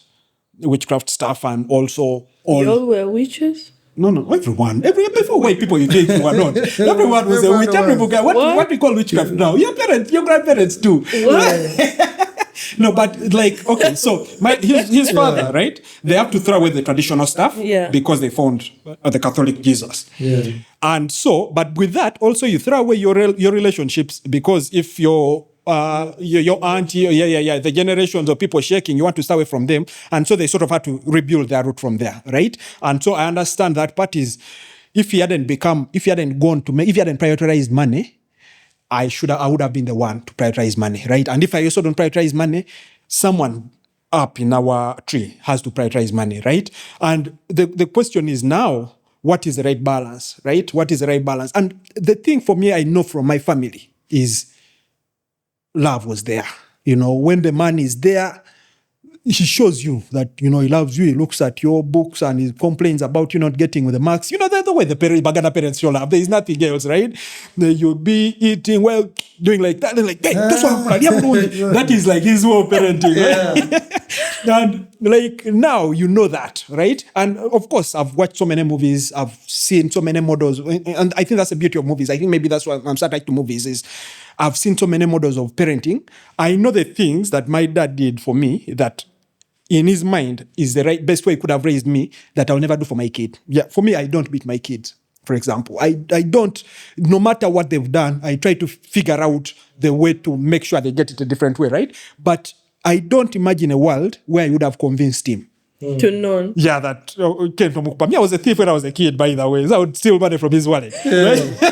witchcraft stuff, and also you all were witches? No, everyone. Before white people, you think you were not. Everyone was a witch. What we call witchcraft now? Your parents, your grandparents too. No, but like, okay, so his father, right? They have to throw away the traditional stuff because they found the Catholic Jesus. Yeah. And so, but with that, also you throw away your relationships, because if your auntie, the generations of people shaking, you want to stay away from them. And so they sort of had to rebuild their root from there, right? And so I understand that part is, if he hadn't prioritized money, I would have been the one to prioritize money, right? And if I also don't prioritize money, someone up in our tree has to prioritize money, right? And the question is now, what is the right balance, right? What is the right balance? And the thing for me, I know from my family is love was there. You know, when the man is there, he shows you that, you know, he loves you. He looks at your books and he complains about you not getting the marks. You know, the way the Buganda parents show love. There is nothing else, right? You'll be eating well, doing like that. They're like, hey, that's what I'm that is like his whole parenting, right? And like now, you know that, right? And of course, I've watched so many movies. I've seen so many models. And I think that's the beauty of movies. I think maybe that's why I'm starting to movies is I've seen so many models of parenting. I know the things that my dad did for me that in his mind is the best way he could have raised me that I'll never do for my kid. Yeah, for me, I don't beat my kids, for example. I don't, no matter what they've done, I try to figure out the way to make sure they get it a different way, right? But I don't imagine a world where I would have convinced him. To none. Yeah, that came from Ukpa. Me, I was a thief when I was a kid, by the way. So I would steal money from his wallet. Right?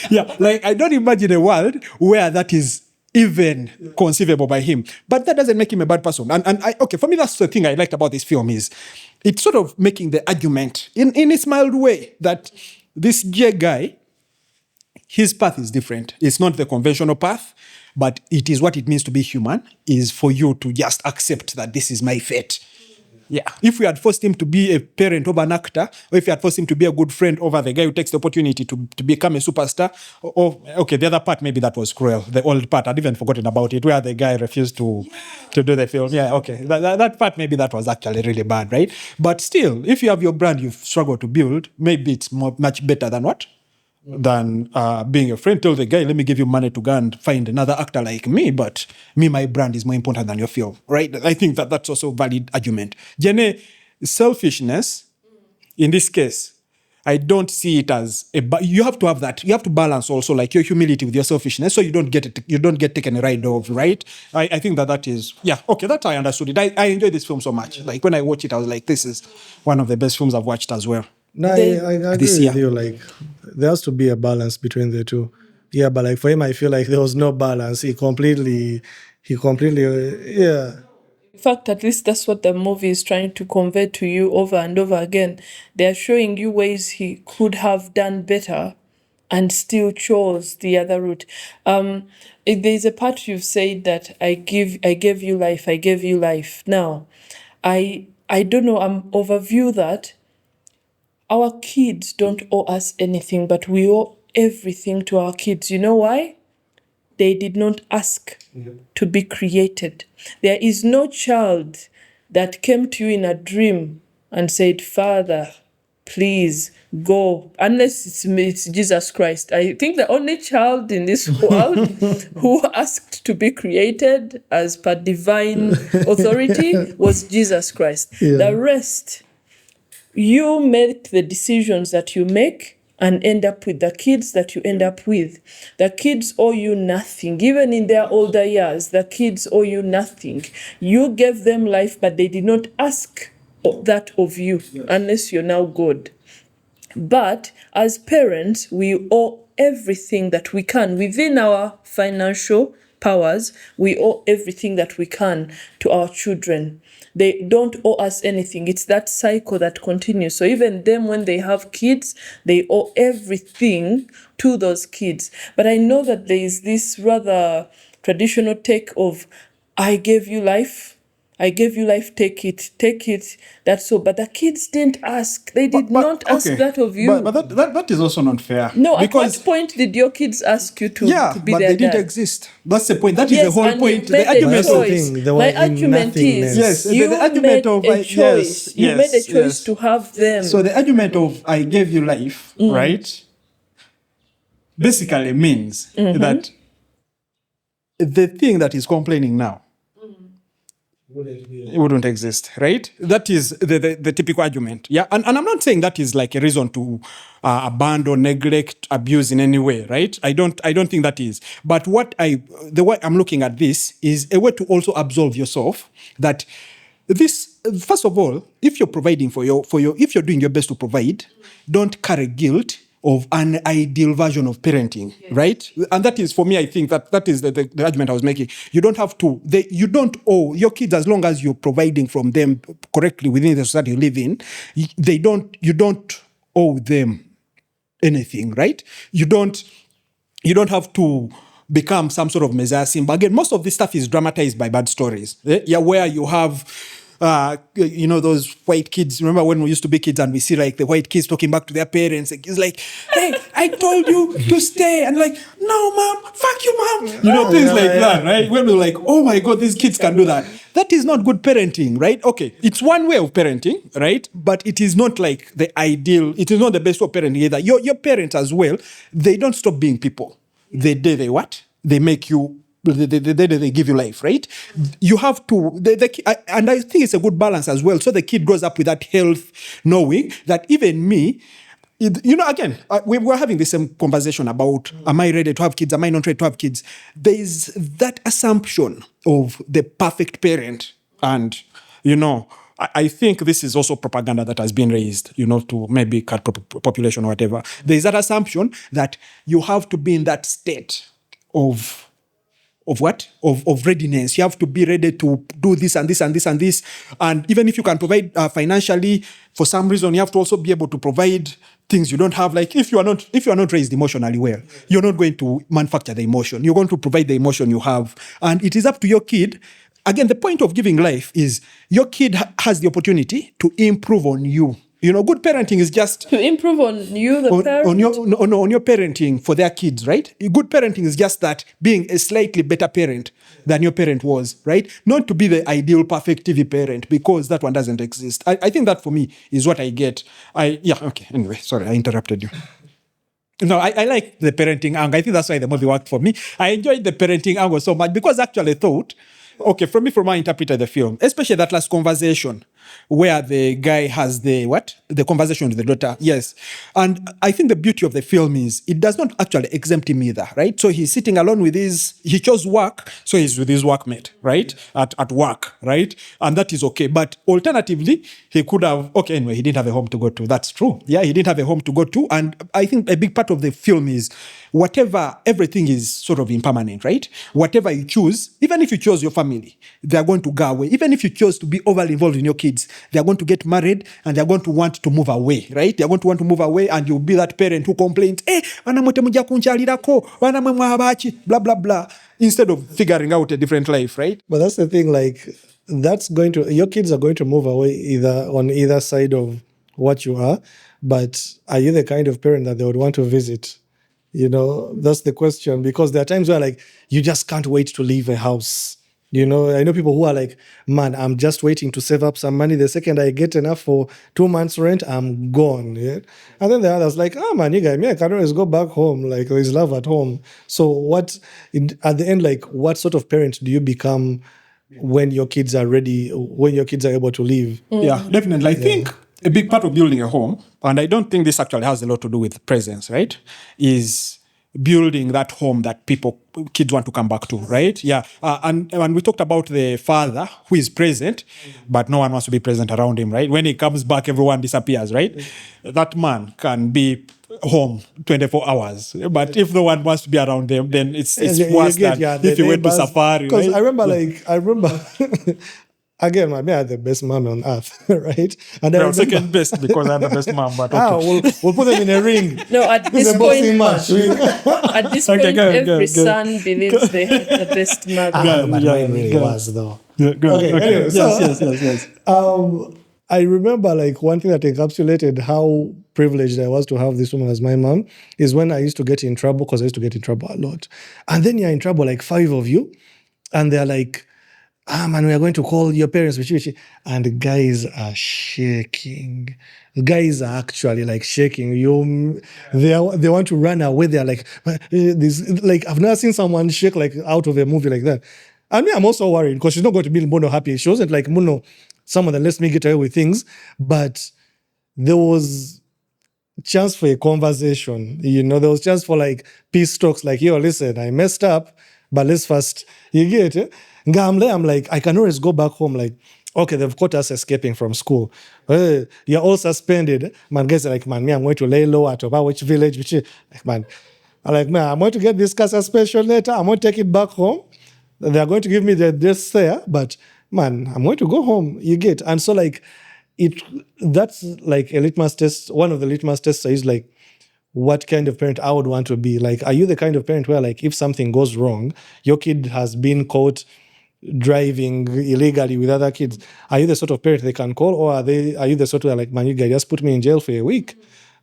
Yeah, like I don't imagine a world where that is even conceivable by him. But that doesn't make him a bad person. And okay, for me, that's the thing I liked about this film is it's sort of making the argument in its mild way that this gay guy, his path is different. It's not the conventional path, but it is what it means to be human, is for you to just accept that this is my fate. Yeah. If we had forced him to be a parent over an actor, or if we had forced him to be a good friend over the guy who takes the opportunity to become a superstar, or okay, the other part, maybe that was cruel. The old part, I'd even forgotten about it, where the guy refused to do the film. Yeah, okay. That part, maybe that was actually really bad, right? But still, if you have your brand you've struggled to build, maybe it's much better than what? Than being a friend. Tell the guy, let me give you money to go and find another actor like me, but my brand is more important than your film, right? I think that's also a valid argument. Jene, selfishness, in this case, I don't see it as you have to have that. You have to balance also like your humility with your selfishness, so you don't get taken a ride of, right? I think that is, yeah, okay, that I understood it. I enjoyed this film so much. Like when I watched it, I was like, this is one of the best films I've watched as well. No, I agree with you. Like, there has to be a balance between the two. Yeah, but like for him, I feel like there was no balance. He completely, yeah. In fact, at least that's what the movie is trying to convey to you over and over again. They're showing you ways he could have done better and still chose the other route. There's a part you've said that I gave you life, I gave you life. Now, I don't know, I'm overview that our kids don't owe us anything, but we owe everything to our kids. You know why? They did not ask to be created. There is no child that came to you in a dream and said, Father, please go, unless it's Jesus Christ. I think the only child in this world who asked to be created as per divine authority was Jesus Christ. Yeah. The rest, you make the decisions that you make and end up with the kids that you end up with. The kids owe you nothing. Even in their older years, the kids owe you nothing. You gave them life, but they did not ask that of you, unless you're now God. But as parents, we owe everything that we can within our financial powers. We owe everything that we can to our children. They don't owe us anything. It's that cycle that continues. So even them, when they have kids, they owe everything to those kids. But I know that there is this rather traditional take of, I gave you life, take it, that's so. But the kids didn't ask. They did not ask that of you. But that is also not fair. No, because at what point did your kids ask you to be their dad? Yeah, but they didn't exist. That's the point. That is the whole point. The argument my argument is, yes, you the argument made a choice. You made a choice to have them. So the argument of I gave you life, right, basically means that the thing that is complaining now, it wouldn't exist, right? That is the typical argument. Yeah, and I'm not saying that is like a reason to abandon, neglect, abuse in any way, right? I don't think that is. But the way I'm looking at this is a way to also absolve yourself that this, first of all, if you're providing if you're doing your best to provide, don't carry guilt of an ideal version of parenting, right? And that is, for me, I think that is the argument I was making. You don't have to, you don't owe your kids, as long as you're providing from them correctly within the society you live in, you don't owe them anything, right? You don't have to become some sort of messiah symbol. Again, most of this stuff is dramatized by bad stories. Yeah, where you have those white kids. Remember when we used to be kids and we see like the white kids talking back to their parents. It's like, hey, I told you to stay. And like, no, mom, fuck you, mom. Things like that, right? When we're like, oh my God, these kids can do that. That is not good parenting, right? Okay, it's one way of parenting, right? But it is not like the ideal, it is not the best way of parenting either. Your parents as well, they don't stop being people. They what? They make you, they give you life, right? You have to, and I think it's a good balance as well. So the kid grows up with that health, knowing that even me, again, we were having the same conversation about, am I ready to have kids? Am I not ready to have kids? There is that assumption of the perfect parent. And, I think this is also propaganda that has been raised, to maybe cut population or whatever. There is that assumption that you have to be in that state of what? Of readiness. You have to be ready to do this and this and this and this. And even if you can provide financially, for some reason, you have to also be able to provide things you don't have. Like if you are not raised emotionally well, you're not going to manufacture the emotion. You're going to provide the emotion you have. And it is up to your kid. Again, the point of giving life is your kid has the opportunity to improve on you. Good parenting is just to improve on you, the parent? On your parenting for their kids, right? Good parenting is just that, being a slightly better parent than your parent was, right? Not to be the ideal perfect TV parent, because that one doesn't exist. I think that for me is what I get. Anyway, sorry, I interrupted you. No, I like the parenting angle. I think that's why the movie worked for me. I enjoyed the parenting angle so much because actually I thought, from how I interpreted the film, especially that last conversation where the guy has the conversation with the daughter. Yes. And I think the beauty of the film is it does not actually exempt him either, right? So he's sitting alone he chose work, so he's with his workmate, right? At work, right? And that is okay. But alternatively, he could have, anyway, he didn't have a home to go to. That's true. Yeah, he didn't have a home to go to. And I think a big part of the film is everything is sort of impermanent, right? Whatever you choose, even if you chose your family, they're going to go away. Even if you chose to be overly involved in your kids, they're going to get married and they're going to want to move away, right? They're going to want to move away, and you'll be that parent who complains, blah, blah, blah, instead of figuring out a different life, right? But that's the thing, like, your kids are going to move away on either side of what you are, but are you the kind of parent that they would want to visit? That's the question, because there are times where like you just can't wait to leave a house. I know people who are like, man, I'm just waiting to save up some money. The second I get enough for 2 months rent, I'm gone. Yeah? And then the others like, man, you guys, I can always go back home. Like, there's love at home. So at the end, like, what sort of parent do you become when your kids are ready, when your kids are able to leave? Yeah, definitely. I think a big part of building a home, and I don't think this actually has a lot to do with presence, right, is building that home that kids want to come back to, right? Yeah. And we talked about the father who is present, but no one wants to be present around him, right? When he comes back, everyone disappears, right? That man can be home 24 hours. But if no one wants to be around them, then it's worse than if you went to safari, right? Because I remember again, my mom had the best mom on earth, right? And well, second best because I'm the best mom, but okay. We'll put them in a ring. No, at this point, every good. son believes they have the best mother. But mine really was, though. Okay. Anyway, yes. I remember like one thing that encapsulated how privileged I was to have this woman as my mom is when I used to get in trouble, because I used to get in trouble a lot. And then you're in trouble, like 5 of you, and they're like, man, we are going to call your parents. And the guys are shaking. The guys are actually like shaking. They want to run away. They're like, I've never seen someone shake like out of a movie like that. And me, I'm also worried because she's not going to be Muno happy. She wasn't like Muno, someone that lets me get away with things. But there was chance for a conversation. There was chance for like peace talks. Like, yo, listen, I messed up, but let's first, you get it? I'm like, I can always go back home. Like, okay, they've caught us escaping from school. You're all suspended. Man, guys are like, man, me, I'm going to lay low at which village, like, man, I'm going to get this suspension letter. I'm going to take it back home. They're going to give me the death there, but man, I'm going to go home. You get, and so like, that's like a litmus test. One of the litmus tests is like, what kind of parent I would want to be. Like, are you the kind of parent where, like, if something goes wrong, your kid has been caught driving illegally with other kids, are you the sort of parent they can call, or are you the sort of like, man, you guys just put me in jail for a week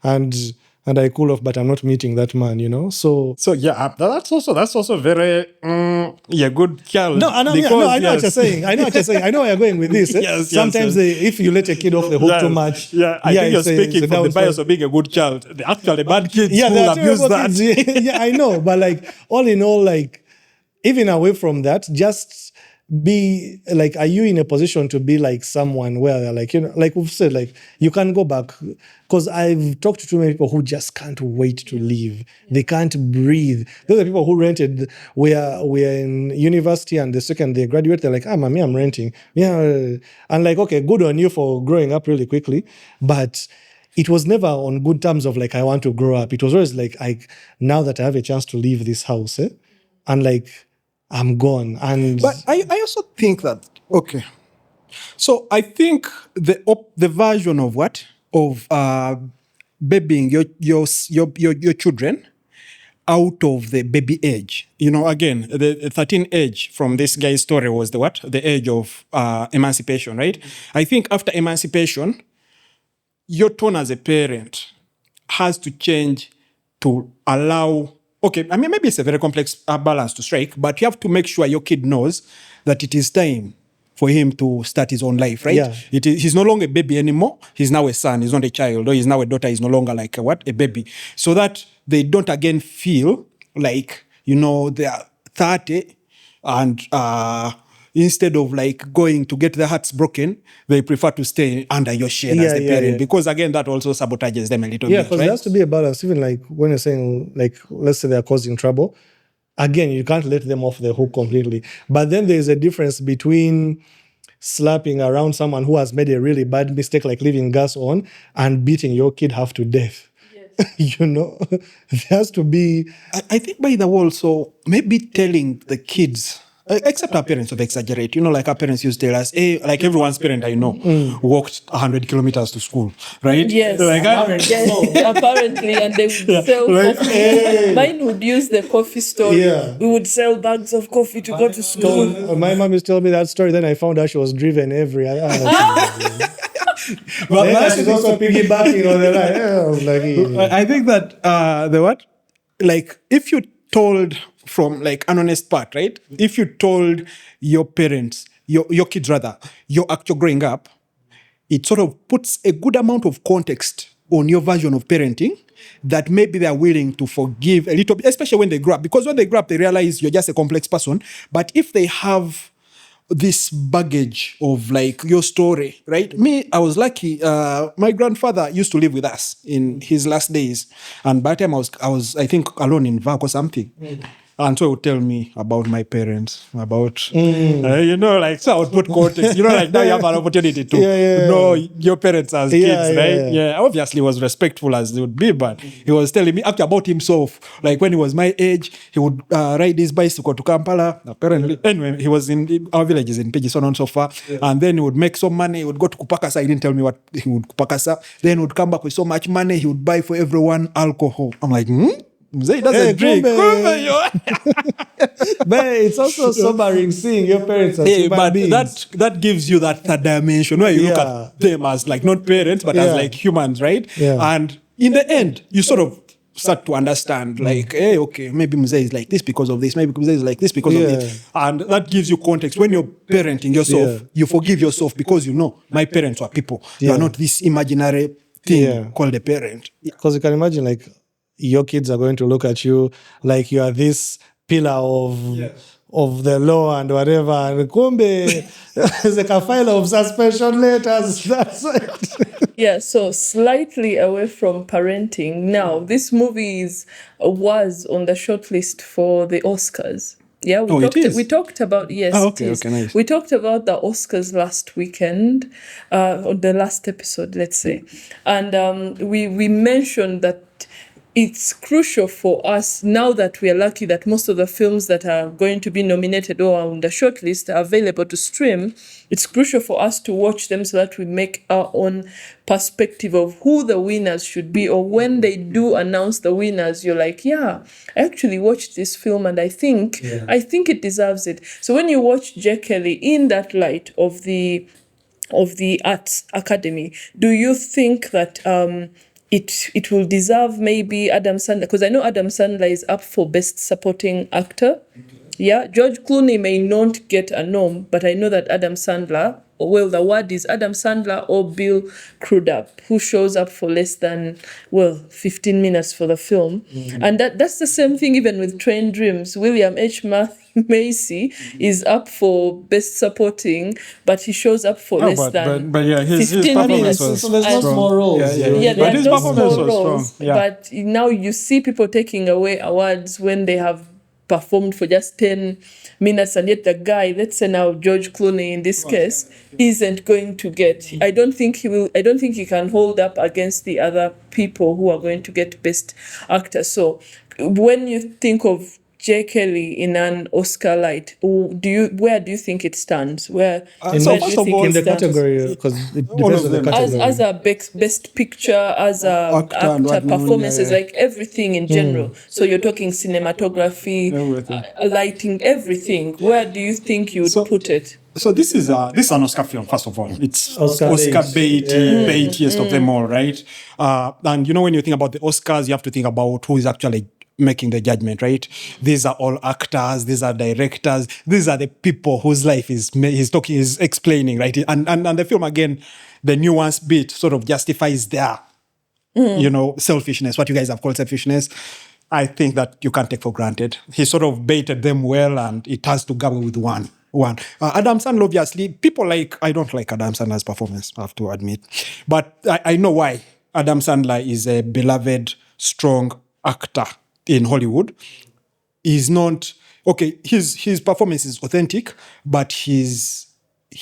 and I cool off, but I'm not meeting that man, you know? So yeah, that's also very good child. no, I know what you're saying. I know where you're going with this. Sometimes if you let a kid off the hook too much, I think you're speaking from the bias of being a good child. The actually bad kids who abuse that. Kids. Yeah, I know, but like all in all, like even away from that, just be like, are you in a position to be like someone where they're like, you know, like we've said, like you can go back, because I've talked to too many people who just can't wait to leave. They can't breathe. Those are people who rented. We're in university, and the second they graduate, they're like, mommy, I'm renting. Yeah, and like, okay, good on you for growing up really quickly, but it was never on good terms of like, I want to grow up. It was always like, now that I have a chance to leave this house, and like, I'm gone. And but I also think that, okay, so I think the version of babying your children out of the baby age, you know, again, the 13 age from this guy's story was the age of emancipation, right? I think after emancipation, your tone as a parent has to change to allow, okay, I mean, maybe it's a very complex balance to strike, but you have to make sure your kid knows that it is time for him to start his own life, right? Yeah. He's no longer a baby anymore. He's now a son. He's not a child. Or he's now a daughter. He's no longer like a baby. So that they don't again feel like, you know, they are 30 and instead of like going to get their hearts broken, they prefer to stay under your shade as the parent. Because again, that also sabotages them a little bit. Yeah, because there has to be a balance. Even like when you're saying, like, let's say they're causing trouble, again, you can't let them off the hook completely. But then there's a difference between slapping around someone who has made a really bad mistake, like leaving gas on, and beating your kid half to death. Yes. You know, there has to be... I think by the wall, so maybe telling the kids, except our parents would exaggerate. You know, like our parents used to tell us, hey, like everyone's parent I know walked 100 kilometers to school, right? Yes. Like, apparently, and they would sell coffee. Mine would use the coffee store. Yeah. We would sell bags of coffee to go to school. My mom used to tell me that story. Then I found out she was driven every... But she's also piggybacking on the line. Yeah, I was like, I think that like if you told from like an honest part, right? If you told your parents, your kids rather, your actual growing up, it sort of puts a good amount of context on your version of parenting that maybe they're willing to forgive a little bit, especially when they grow up. Because when they grow up, they realize you're just a complex person. But if they have this baggage of like your story, right? Me, I was lucky. My grandfather used to live with us in his last days, and by the time I was I think alone in Vac or something. And so he would tell me about my parents, about, you know, like, so I would put context, you know, like now you have an opportunity to know your parents as kids, right? Yeah, obviously he was respectful as they would be, but he was telling me actually about himself. Like when he was my age, he would ride his bicycle to Kampala, apparently. Anyway, he was in our villages in Pigi, so on and so far. And then he would make some money, he would go to Kupakasa, he didn't tell me what he would Kupakasa. Then he would come back with so much money, he would buy for everyone alcohol. I'm like, Mzee doesn't drink. But it's also sobering seeing your parents as human beings. That gives you that third dimension where you look at them as like not parents, but as like humans, right? Yeah. And in the end, you sort of start to understand, like, hey, okay, maybe Mzee is like this because of this, maybe Mzee is like this because of this. And that gives you context. When you're parenting yourself, you forgive yourself because you know, my parents were people. You are not this imaginary thing called a parent. Because you can imagine, like, your kids are going to look at you like you are this pillar of the law and whatever, and kumbe there's like a file of suspension letters. That's it. Yeah, so slightly away from parenting. Now, this movie was on the shortlist for the Oscars. Yeah, we talked about nice. We talked about the Oscars last weekend, on the last episode, let's say, and we mentioned that it's crucial for us now that we are lucky that most of the films that are going to be nominated or on the shortlist are available to stream. It's crucial for us to watch them so that we make our own perspective of who the winners should be, or when they do announce the winners, you're like, yeah, I actually watched this film and I think it deserves it. So when you watch J. Kelly in that light of the Arts Academy, do you think that it will deserve maybe Adam Sandler? Because I know Adam Sandler is up for Best Supporting Actor. Yeah, George Clooney may not get a nom, but I know that Adam Sandler, well, the word is Adam Sandler or Bill Crudup, who shows up for less than, 15 minutes for the film. And that's the same thing even with Train Dreams. William H. Macy is up for Best Supporting, but he shows up for less than but yeah, his 15 performance minutes. was So there's no strong. small roles. Yeah, But there his are no performance small was roles, strong. Yeah. but now you see people taking away awards when they have performed for just 10 minutes, and yet the guy, let's say now George Clooney in this case, isn't going to get. I don't think he can hold up against the other people who are going to get Best Actor. So when you think of J. Kelly in an Oscar light, where do you think it stands? Where In, So where do first you of think all, in it the stands? category, because it All depends of on the them. category. As a best picture, as a Actor and actor whatnot, performances, yeah. like everything in general. So you're talking cinematography, Everything. lighting, everything. Where do you think you would So- put it? So this is an Oscar film, first of all. It's Oscar Oscar bait. baitiest of them all, right? And when you think about the Oscars, you have to think about who is actually making the judgment, right? These are all actors, these are directors, these are the people whose life is explaining, right? And the film, again, the nuance bit sort of justifies their selfishness, what you guys have called selfishness. I think that you can't take for granted. He sort of baited them well, and it has to go with one. Adam Sandler, obviously, I don't like Adam Sandler's performance, I have to admit. But I know why. Adam Sandler is a beloved, strong actor in Hollywood. He's not, his performance is authentic, but he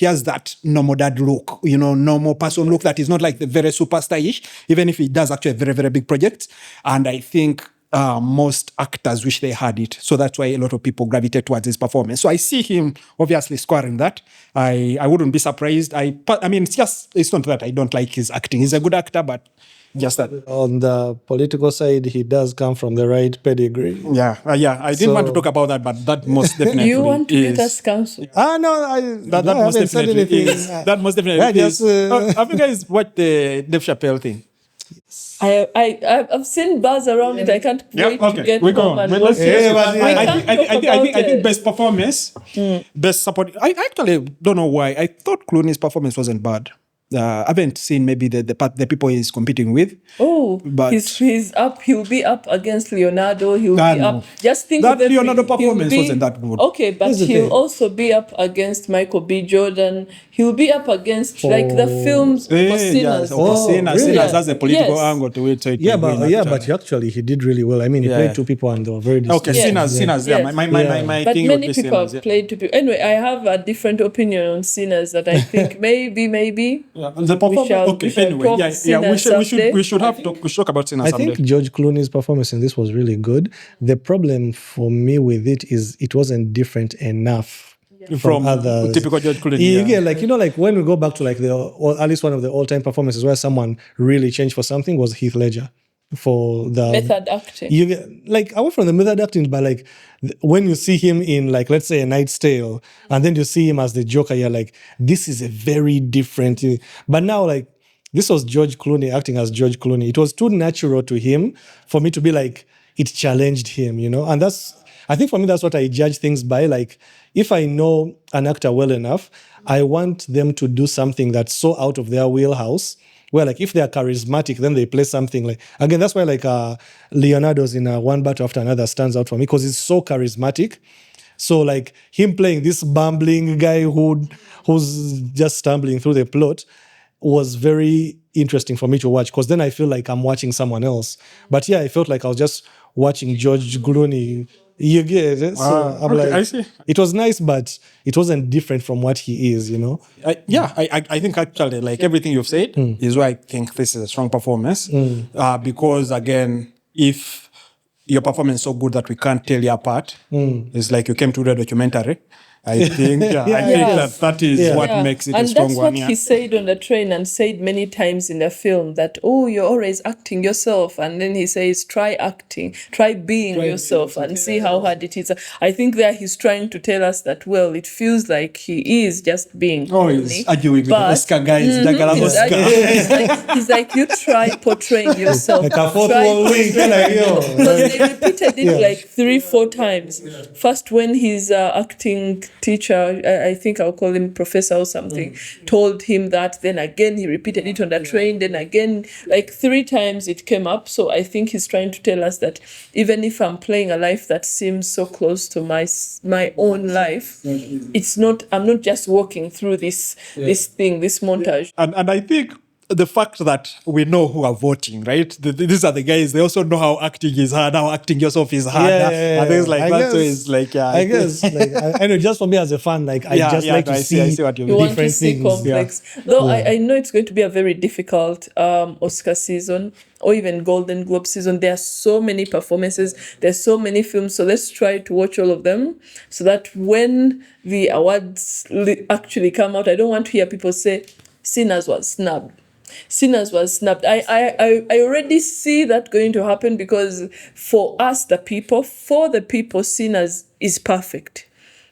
has that normal dad look, normal person look that is not like the very superstar-ish, even if he does actually very, very big projects. And I think most actors wish they had it. So that's why a lot of people gravitate towards his performance. So I see him obviously scoring that. I wouldn't be surprised. It's not that I don't like his acting. He's a good actor, but just that. On the political side, he does come from the right pedigree. Yeah. I didn't want to talk about that, but that most definitely You want to is. get us counsel? That most definitely is. That most definitely is. Have you guys watched the Dave Chappelle thing? I've seen buzz around it. I can't wait to get we go home on. and But watch let's- it. I think best performance, best support. I actually don't know why. I thought Clooney's performance wasn't bad. I haven't seen maybe the people he's competing with. Oh, But- he's up. He'll be up against Leonardo. He'll Ah, be no. up. Just think That of every- Leonardo he'll performance be- wasn't that good. Okay, but Here's the he'll thing. also be up against Michael B. Jordan. He'll be up against like the films for sinners. Sinners really? has a political Yes. angle to it. So it Yeah, will win, but actually. actually he did really well. I mean, he Yeah. played two people and they were very distinct. Okay, Yes. Sinners. Yeah, Yes. my But thing many would be people Sinners. have played to be. Anyway, I have a different opinion on Sinners that I think maybe. Yeah, the performance. we shall Anyway, talk We should talk about Sinners I someday. think George Clooney's performance in this was really good. The problem for me with it is it wasn't different enough from others. typical George Clooney. You Yeah. get like when we go back to like or at least one of the all-time performances where someone really changed for something was Heath Ledger for the Method acting. You get like away from the method acting, but like when you see him in like let's say A Knight's Tale, and then you see him as the Joker, you're like, this is a very different thing. But now like this was George Clooney acting as George Clooney. It was too natural to him for me to be like it challenged him, and I think for me that's what I judge things by. Like if I know an actor well enough, I want them to do something that's so out of their wheelhouse. Where like if they are charismatic, then they play something like again. That's why like Leonardo's in One Battle After Another stands out for me because he's so charismatic. So like him playing this bumbling guy who's just stumbling through the plot was very interesting for me to watch because then I feel like I'm watching someone else. But yeah, I felt like I was just watching George Clooney. You get it? So I'm okay, like, I see. It was nice, but it wasn't different from what he is, I think actually like everything you've said is why I think this is a strong performance because again if your performance is so good that we can't tell you apart. It's like you came to do a documentary. I think, I think that is what makes it a and strong that's one. what he said on the train and said many times in the film that, oh, you're always acting yourself. And then he says, try acting, try being yourself and see how hard it is. I think there he's trying to tell us that, well, it feels like he is just being He's arguing with the but- Oscar guys. He's like, you try portraying yourself. Like a fourth Try wall link, portraying- like, yo. Because they repeated it like 3-4 times. First, when his acting teacher, I think I'll call him professor or something, told him that. Then again, he repeated it on the train. Then again, like 3 times it came up. So I think he's trying to tell us that even if I'm playing a life that seems so close to my own life, it's not. I'm not just walking through this montage. And I think the fact that we know who are voting, right? These are the guys. They also know how acting is hard, how acting yourself is hard, and things like that. So it's like, I guess, like, I know, just for me as a fan, like, I just like to see I see what you You mean. want to different see things. complex. Though I know it's going to be a very difficult Oscar season or even Golden Globe season. There are so many performances. There's so many films. So let's try to watch all of them so that when the awards actually come out, I don't want to hear people say, Sinners was snubbed. Sinners was snubbed. I already see that going to happen because for us, the people, Sinners is perfect.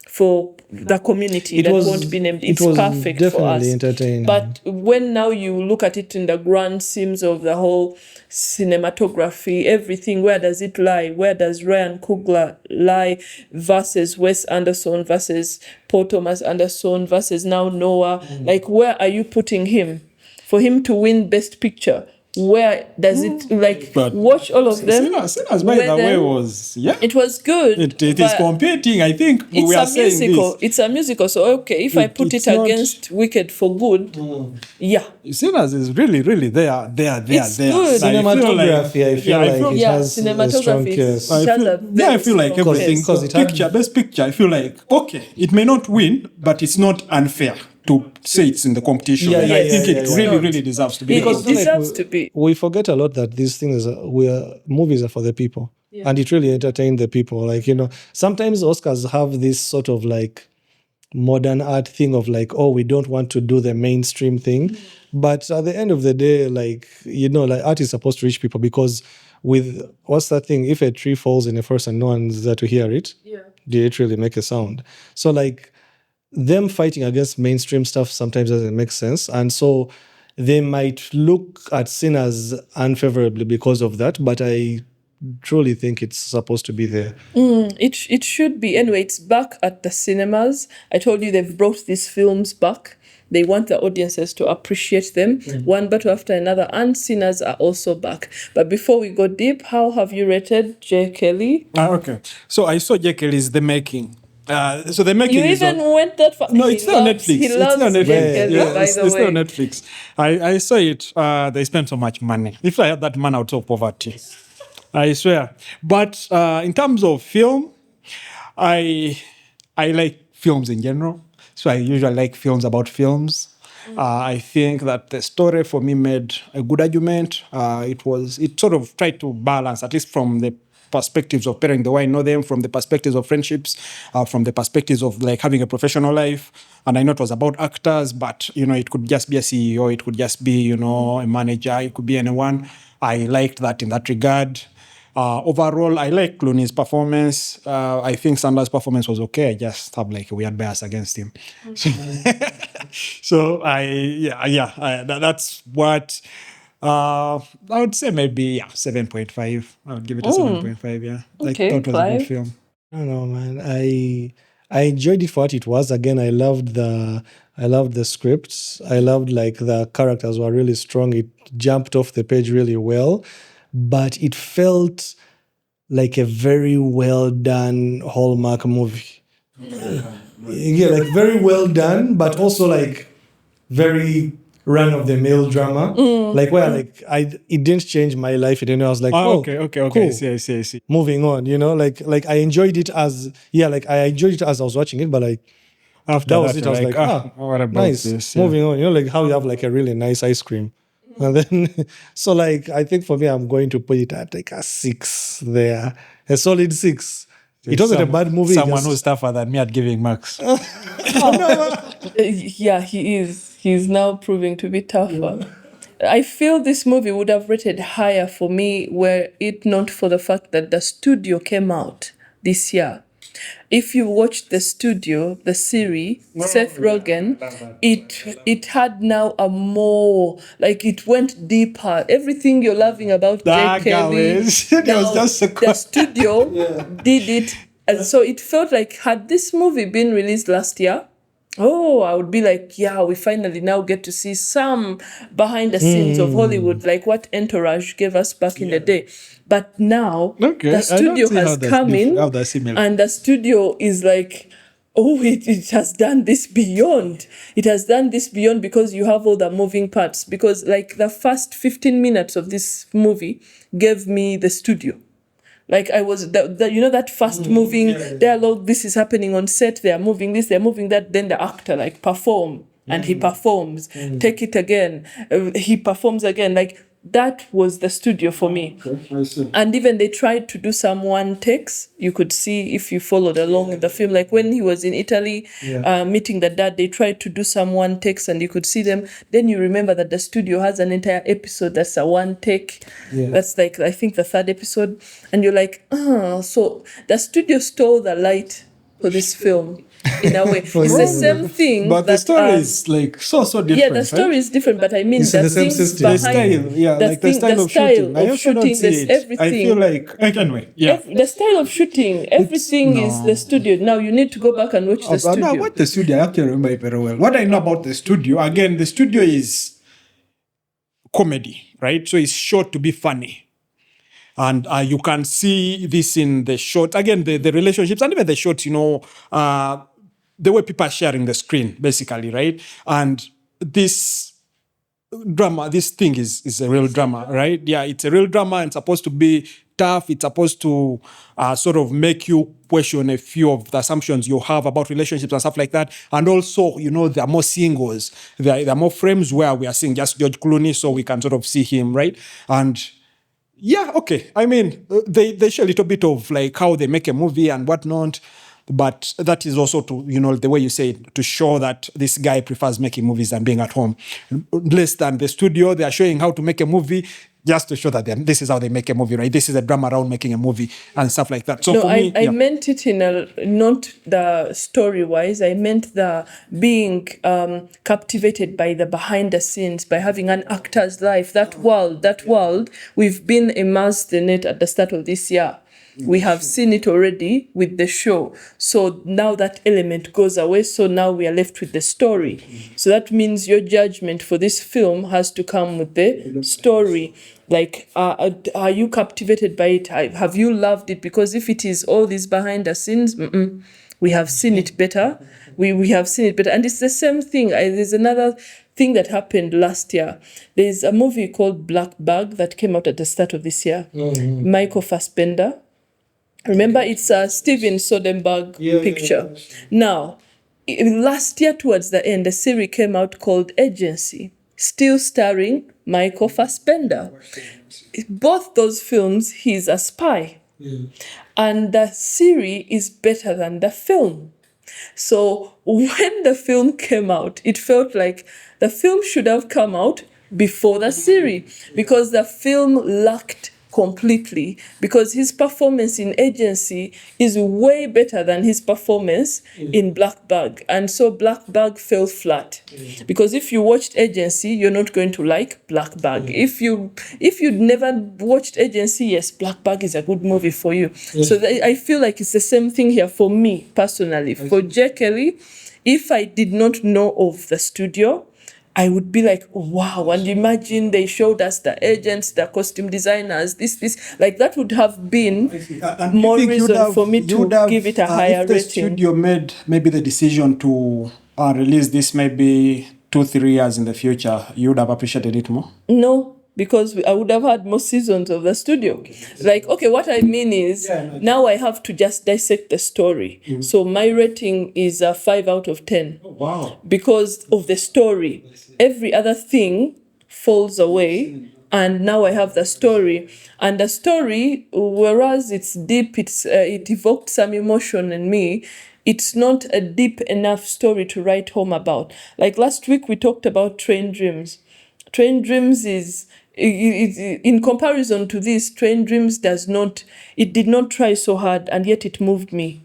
For the community that won't be named, it's perfect for us. Definitely entertaining. But when now you look at it in the grand schemes of the whole cinematography, everything, where does it lie? Where does Ryan Coogler lie versus Wes Anderson versus Paul Thomas Anderson versus now Noah? Like, where are you putting him? For him to win Best Picture, where does it, like, But watch all of them? Sinners, by the way, was, It was good. It is but competing, I think. It's We are a saying musical. this. It's a musical. So, okay, if I put it's it not- against Wicked for good, yeah. Sinners is really, really there. It's good. I feel Cinematography, I feel like it Yeah, has a strong cinematography. case. It has a very I feel like strong everything. case. Because it had- Picture, best picture, I feel like, okay, it may not win, but it's not unfair to say it's in the competition. Yeah, And yeah, I think yeah, it yeah, really, yeah. really deserves to be. It Because deserves to be. We forget a lot that these things movies are for the people, and it really entertained the people. Like, you know, sometimes Oscars have this sort of like modern art thing of like, oh, we don't want to do the mainstream thing, but at the end of the day, like, you know, like, art is supposed to reach people because with what's that thing? If a tree falls in a forest and no one's there to hear it, did it really make a sound? So like, them fighting against mainstream stuff sometimes doesn't make sense. And so they might look at Sinners unfavorably because of that, but I truly think it's supposed to be there. It should be. Anyway, it's back at the cinemas. I told you they've brought these films back. They want the audiences to appreciate them one battle after another, and Sinners are also back. But before we go deep, how have you rated J. Kelly? okay. So I saw J. Kelly's The Making. So The Making You is even on, went that far. No, He it's not on loves- Netflix. He It's loves not on J. Netflix. Kelly, Yeah, by it's the not way. on Netflix. I saw it. They spent so much money. If I had that money, I would solve poverty. I swear. But in terms of film, I like films in general. So I usually like films about films. I think that the story for me made a good argument. It sort of tried to balance, at least from the perspectives of parents, the way I know them, from the perspectives of friendships, from the perspectives of like having a professional life. And I know it was about actors, but you know, it could just be a CEO, it could just be, you know, a manager, it could be anyone. I liked that in that regard. Overall, I like Clooney's performance. I think Sandler's performance was okay. I just have like a weird bias against him. So that's what I would say. Maybe 7.5. I would give it a 7.5. Yeah, Okay, I thought it was a Clive? good film. I don't know, man. I enjoyed it for what it was. Again, I loved the scripts. I loved like the characters were really strong. It jumped off the page really well, but it felt like a very well done Hallmark movie. Yeah, like very well done, but also like very run of the mill drama. Like where like it didn't change my life. It didn't. I was like, Okay. cool. I see. Moving on, you know, like I enjoyed it as I enjoyed it as I was watching it, but like After that was it. I was like, what about nice. this? Moving on, you know, like how you have like a really nice ice cream And then, so like, I think for me, I'm going to put it at like a 6 there, a solid 6. It wasn't a bad movie. Someone who's tougher than me at giving marks. Yeah, he is. He's now proving to be tougher. I feel this movie would have rated higher for me were it not for the fact that the studio came out this year. If you watched the studio, the series, Seth Rogen, it had now a more, like it went deeper. Everything you're loving about Jake Kelly, the studio did it. And so it felt like, had this movie been released last year, I would be like, yeah, we finally now get to see some behind the scenes of Hollywood, like what Entourage gave us back in the day. But now the studio has come in, and the studio is like, it has done this beyond. It has done this beyond because you have all the moving parts. Because like the first 15 minutes of this movie gave me the studio. Like I was, that fast moving dialogue, this is happening on set, they are moving this, they're moving that, then the actor like perform, and he performs, take it again, he performs again, like that was the studio for me. I see. And even they tried to do some one takes. You could see if you followed along in the film, like when he was in Italy meeting the dad, they tried to do some one takes and you could see them. Then you remember that the studio has an entire episode that's a one take. That's like, I think the third episode. And you're like, so the studio stole the light for this film. In a way, it's the same thing. But the story is like so different. Yeah, the story is different, but I mean It's the the same things system. The behind style, the style of shooting. I also don't see there's it. everything. I feel like anyway, The style of shooting, everything is the studio. Now you need to go back and watch the studio. No, what the studio, I actually remember it very well. What I know about the studio, again, the studio is comedy, right? So it's shot to be funny. And you can see this in the shot. Again, the relationships and even the shots, the way people are sharing the screen, basically, right? And this drama, this thing is a real drama, right? Yeah, it's a real drama and supposed to be tough. It's supposed to sort of make you question a few of the assumptions you have about relationships and stuff like that. And also, there are more singles. There are more frames where we are seeing just George Clooney, so we can sort of see him, right? And yeah, okay. I mean, they show a little bit of like how they make a movie and whatnot. But that is also to, the way you say it, to show that this guy prefers making movies than being at home. Less than the studio, they are showing how to make a movie just to show that this is how they make a movie, right? This is a drama around making a movie and stuff like that. So no, for me, I meant it not the story-wise. I meant the being captivated by the behind the scenes, by having an actor's life, that world, we've been immersed in it at the start of this year. We have seen it already with the show. So now that element goes away. So now we are left with the story. So that means your judgment for this film has to come with the story. Like, are you captivated by it? Have you loved it? Because if it is all these behind the scenes, we have seen it better. We have seen it better. And it's the same thing. There's another thing that happened last year. There's a movie called Black Bag that came out at the start of this year. Michael Fassbender. Remember, it's a Steven Soderbergh picture. Now, last year towards the end, a series came out called Agency, still starring Michael Fassbender. Both those films, he's a spy. And the series is better than the film. So when the film came out, it felt like the film should have come out before the series because the film lacked completely, because his performance in Agency is way better than his performance in Black Bag. And so Black Bag fell flat. Because if you watched Agency, you're not going to like Black Bag. If you'd never watched Agency, yes, Black Bag is a good movie for you. So I feel like it's the same thing here for me personally. For Jake Kelly, if I did not know of the studio, I would be like, wow, and imagine they showed us the agents, the costume designers, this, like that would have been more reason for me to give it a higher rating. If the studio made maybe the decision to release this maybe 2-3 years in the future, you would have appreciated it more? No, because I would have had more seasons of the studio. What I mean is, now I have to just dissect the story. So my rating is a 5 out of 10. Oh, wow. Because of the story. Every other thing falls away. And now I have the story. And the story, whereas it's deep, it evoked some emotion in me, it's not a deep enough story to write home about. Like last week, we talked about Train Dreams. Train Dreams is, in comparison to this, Train Dreams did not try so hard, and yet it moved me.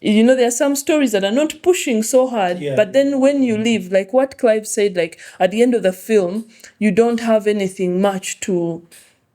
You know, there are some stories that are not pushing so hard, but then when you leave, like what Clive said, like at the end of the film, you don't have anything much to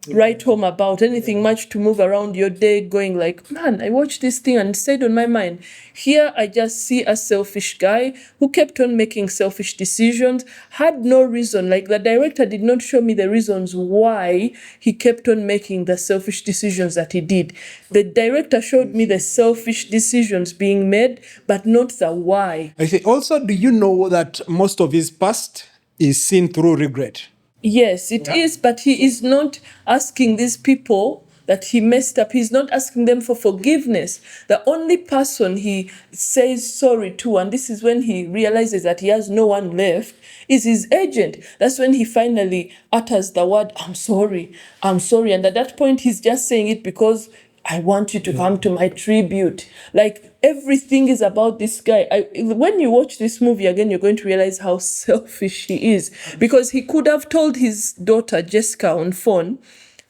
write home about, anything much to move around your day going like, man, I watched this thing and it stayed on my mind. Here, I just see a selfish guy who kept on making selfish decisions, had no reason. Like the director did not show me the reasons why he kept on making the selfish decisions that he did. The director showed me the selfish decisions being made, but not the why. I think also, do you know that most of his past is seen through regret? Yes, it is, but he is not asking these people that he messed up. He's not asking them for forgiveness. The only person he says sorry to, and this is when he realizes that he has no one left, is his agent. That's when he finally utters the word, I'm sorry. And at that point, he's just saying it because I want you to come to my tribute. Like, everything is about this guy. When you watch this movie again, you're going to realize how selfish he is. Because he could have told his daughter, Jessica, on phone,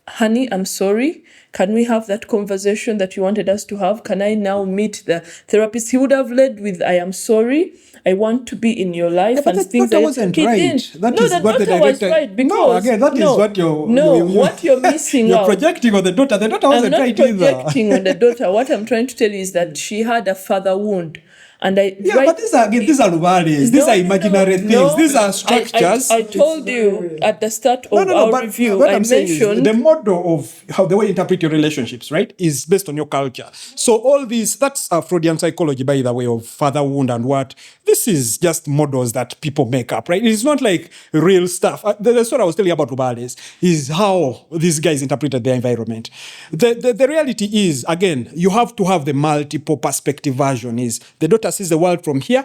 honey, I'm sorry. Can we have that conversation that you wanted us to have? Can I now meet the therapist? He would have led with, I am sorry. I want to be in your life. But and the things daughter like wasn't he right. Didn't. That No, is the what the daughter was director... right because... No, again, that is what you're... No, what you're missing you're out... projecting on the daughter. The daughter I'm wasn't not right either. projecting on the daughter. What I'm trying to tell you is that she had a father wound. And but these are Lubales. These are imaginary things. These are structures. I told you at the start of our review, what I I'm saying mentioned... is the model of how the way you interpret your relationships, right, is based on your culture. So all these, that's Freudian psychology, by the way, of father wound and what. This is just models that people make up, right? It's not like real stuff. That's what I was telling you about Lubales, is how these guys interpreted their environment. The reality is, again, you have to have the multiple perspective version. Is the daughter sees the world from here,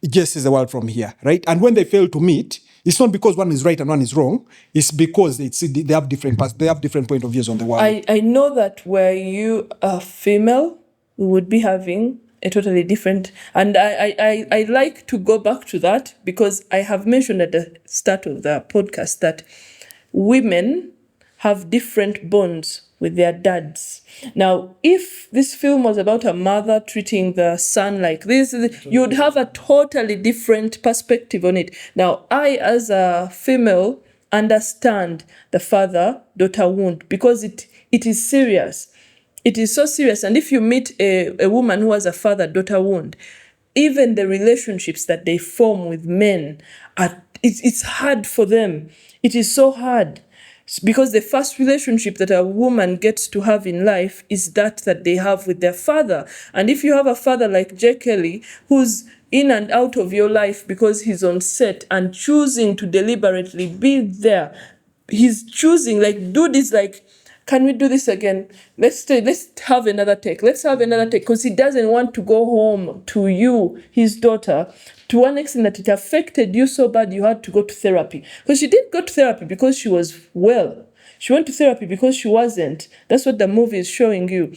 Jess sees the world from here, right? And when they fail to meet, it's not because one is right and one is wrong. It's because they have different point of views on the world. I know that were you a female, we would be having a totally different... And I like to go back to that because I have mentioned at the start of the podcast that women have different bonds with their dads. Now, if this film was about a mother treating the son like this, you would have a totally different perspective on it. Now, I, as a female, understand the father-daughter wound because it is serious. It is so serious. And if you meet a woman who has a father-daughter wound, even the relationships that they form with men, it's hard for them. It is so hard. Because the first relationship that a woman gets to have in life is that they have with their father. And if you have a father like J. Kelly, who's in and out of your life because he's on set and choosing to deliberately be there, he's choosing, like, dude is like, can we do this again? Let's have another take. Because he doesn't want to go home to you, his daughter, to one extent that it affected you so bad you had to go to therapy. Because she didn't go to therapy because she was well. She went to therapy because she wasn't. That's what the movie is showing you.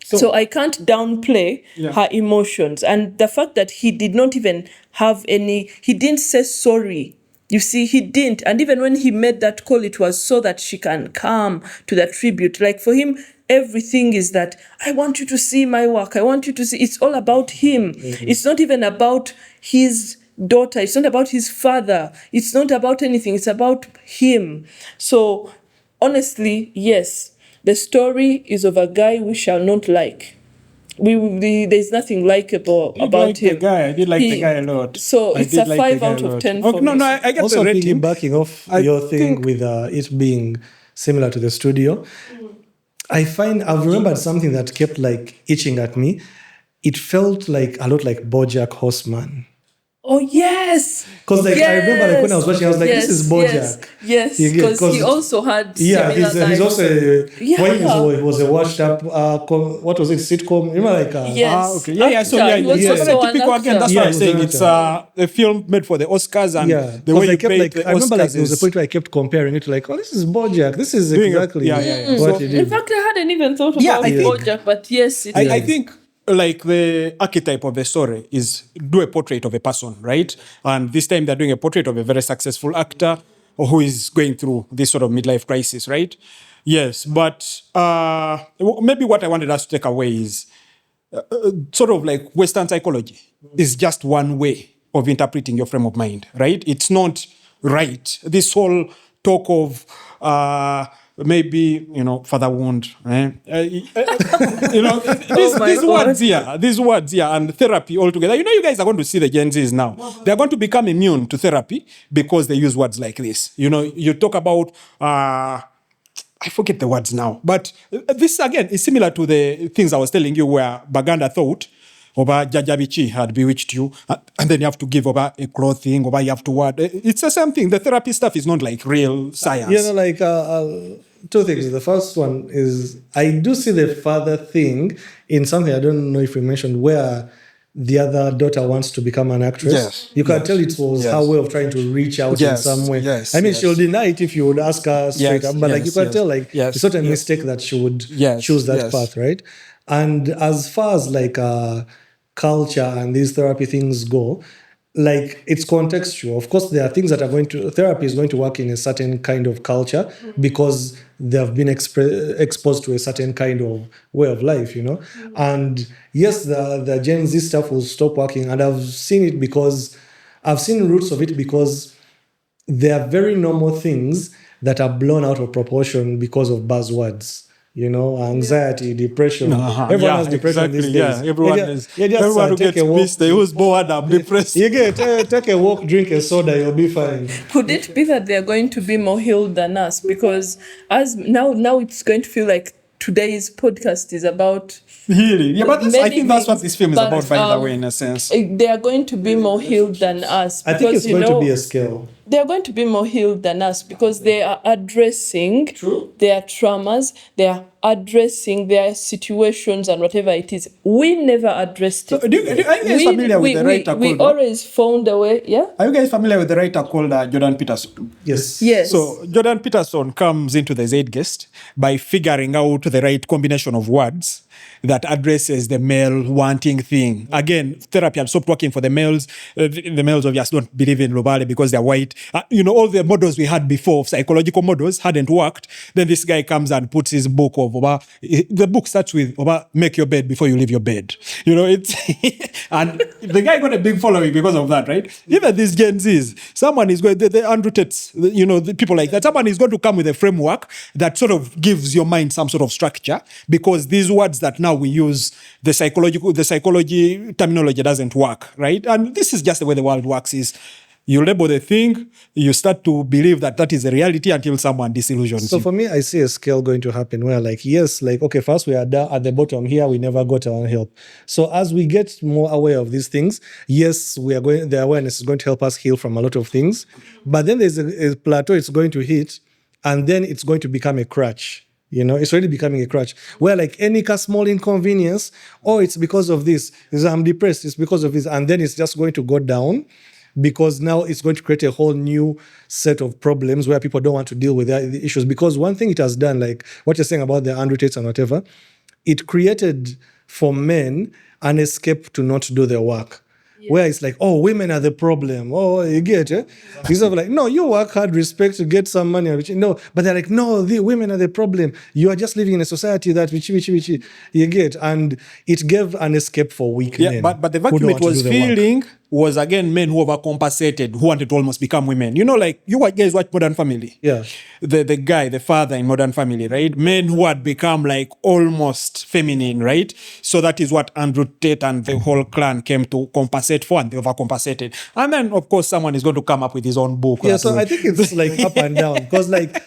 So I can't downplay her emotions. And the fact that he did not even have he didn't say sorry. You see, he didn't. And even when he made that call, it was so that she can come to the tribute. Like for him, everything is that, I want you to see my work. I want you to see. It's all about him. Mm-hmm. It's not even about his daughter. It's not about his father. It's not about anything. It's about him. So honestly, yes, the story is of a guy we shall not like. There's nothing likable about him. I did like the guy a lot. So it's a 5 out of 10 for me. I get also piggybacking off your thing with it being similar to the studio. I've remembered something that kept like itching at me. It felt like a lot like BoJack Horseman. Oh yes. Because like I remember like when I was watching, I was like, this is Bojack. Yes, You get- because he also had Yeah, similar he's also for him Yeah. he was a washed up what was it, sitcom? You know, like Yes. Okay. Yeah. So Actor. yeah, He was it's yeah. also an typical again. That's actor. why Yeah, I'm he was saying an it's actor. a film made for the Oscars, and Yeah, the way because I you kept paid like the I remember like Oscars there was a is point where I kept comparing it to like, oh, this is Bojack. This is doing exactly yeah. what So- he In did. fact, I hadn't even thought Yeah, about I think- Bojack, but yes, it I is. think like the archetype of the story is do a portrait of a person, right? And this time they're doing a portrait of a very successful actor who is going through this sort of midlife crisis, right? Yes, but maybe what I wanted us to take away is sort of like Western psychology is just one way of interpreting your frame of mind, right? It's not right. This whole talk of maybe, father wound, these my God. these words here, and therapy altogether. You guys are going to see the Gen Zs now. They're going to become immune to therapy because they use words like this. You talk about I forget the words now, but this again is similar to the things I was telling you where Buganda thought Oba Jajabichi had bewitched you, and then you have to give Oba a clothing, Oba you have to what. It's the same thing. The therapy stuff is not like real science. Like two things. The first one is I do see the father thing in something I don't know if we mentioned where the other daughter wants to become an actress. Yes. You can tell it was her way of trying to reach out in Yes. some way. Yes. I mean, Yes. she'll deny it if you would ask her straight Yes. up, but like you Yes. can Yes. tell like Yes. it's not a Yes. mistake that she would Yes. choose that Yes. path, right? And as far as like culture and these therapy things go, like it's contextual. Of course, there are things that are therapy is going to work in a certain kind of culture because they have been exposed to a certain kind of way of life, And yes, the Gen Z stuff will stop working, and I've seen it because I've seen roots of it because they are very normal things that are blown out of proportion because of buzzwords. Anxiety, depression. Everyone has depression these days. Yeah, everyone is. Everyone who gets pissed, they use bored, I'm depressed. You take a walk, drink a soda, you'll be fine. Could it be that they're going to be more healed than us? Because as now it's going to feel like today's podcast is about Healing. Yeah, but I many think that's what things, this film is but, about, by the way, in a sense. they are going to be more healed than us. I think it's because, going to be a scale. They are going to be more healed than us because they are addressing their traumas, they are addressing their situations and whatever it is. We never addressed it. Are you guys familiar with the writer we called? always found a way, yeah? Are you guys familiar with the writer called Jordan Peterson? Yes. Yes. So Jordan Peterson comes into the Zeitgeist by figuring out the right combination of words that addresses the male wanting thing. Again, therapy had stopped working for the males. The males obviously don't believe in Lubale because they're white. All the models we had before, psychological models, hadn't worked. Then this guy comes and puts his book of the book starts with make your bed before you leave your bed. It's and the guy got a big following because of that, right? Even these Gen Zs, someone is going, the Andrew Tates, the people like that, someone is going to come with a framework that sort of gives your mind some sort of structure because these words that now we use, the psychology terminology doesn't work, right? And this is just the way the world works is you label the thing, you start to believe that is a reality until someone disillusions So you. for me, I see a scale going to happen where okay, first we are down at the bottom here, we never got our help. So as we get more aware of these things, yes, the awareness is going to help us heal from a lot of things. But then there's a plateau it's going to hit, and then it's going to become a crutch. It's already becoming a crutch where like any small inconvenience, it's because of this, I'm depressed, it's because of this. And then it's just going to go down because now it's going to create a whole new set of problems where people don't want to deal with the issues. Because one thing it has done, like what you're saying about the Andrew Tates and whatever, it created for men an escape to not do their work. Where it's like, women are the problem. You get it? It's sort of like, no, you work hard, respect to get some money. No, but they're like, no, the women are the problem. You are just living in a society that which you get. And it gave an escape for weak men. But the vacuum it was feeling was again men who overcompensated, who wanted to almost become women. Like you guys watch Modern Family. Yeah. The guy, the father in Modern Family, right? Men who had become like almost feminine, right? So that is what Andrew Tate and the whole clan came to compensate for, and they overcompensated. And then, of course, someone is going to come up with his own book. Yeah, so I think it's like up and down. Because like,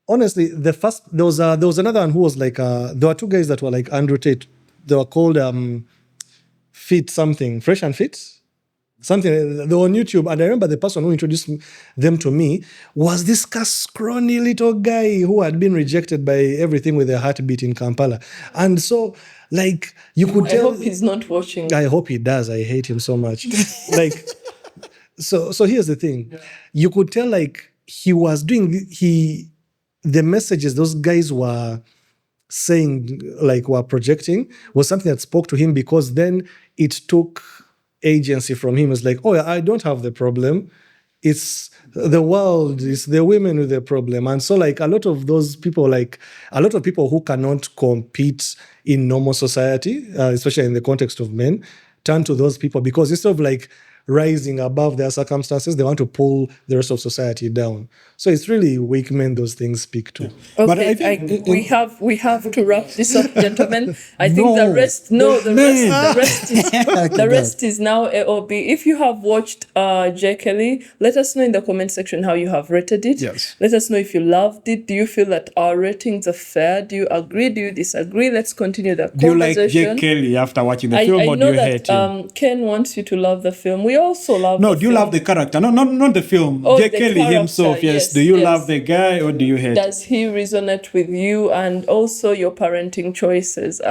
honestly, there was another one who was like, there were two guys that were like Andrew Tate. They were called Fit something, Fresh and Fit. Something they were on YouTube, and I remember the person who introduced them to me was this scrawny little guy who had been rejected by everything with a heartbeat in Kampala, and so like you could I tell. hope he's not watching. I hope he does. I hate him so much. Like, so here's the thing: you could tell like he was doing the messages those guys were saying, like were projecting, was something that spoke to him, because then it took agency from him. It's like, oh, I don't have the problem. It's the world, it's the women with the problem. And so like a lot of those people, like a lot of people who cannot compete in normal society, especially in the context of men, turn to those people, because instead of like rising above their circumstances, they want to pull the rest of society down. So it's really weak men those things speak to. Okay, But I think we have to wrap this up, gentlemen. I think the No. rest the rest is now AOB. If you have watched J. Kelly, let us know in the comment section how you have rated it. Yes. Let us know if you loved it. Do you feel that our ratings are fair? Do you agree? Do you disagree? Let's continue the Do you like conversation. Jake Kelly after watching the I film, or do know you hate that him? Ken wants you to love the film. We also love No, the do you film. love the character? No, not the film. Oh, Jake the Kelly character, himself, yes. yes, Do you yes. love the guy or do you hate him? Does he resonate with you, and also your parenting choices?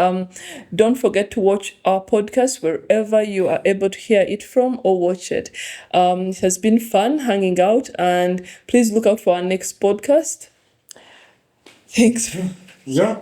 Don't forget to watch our podcast wherever you are able to hear it from or watch it. It has been fun hanging out, and please look out for our next podcast. Thanks. Yeah.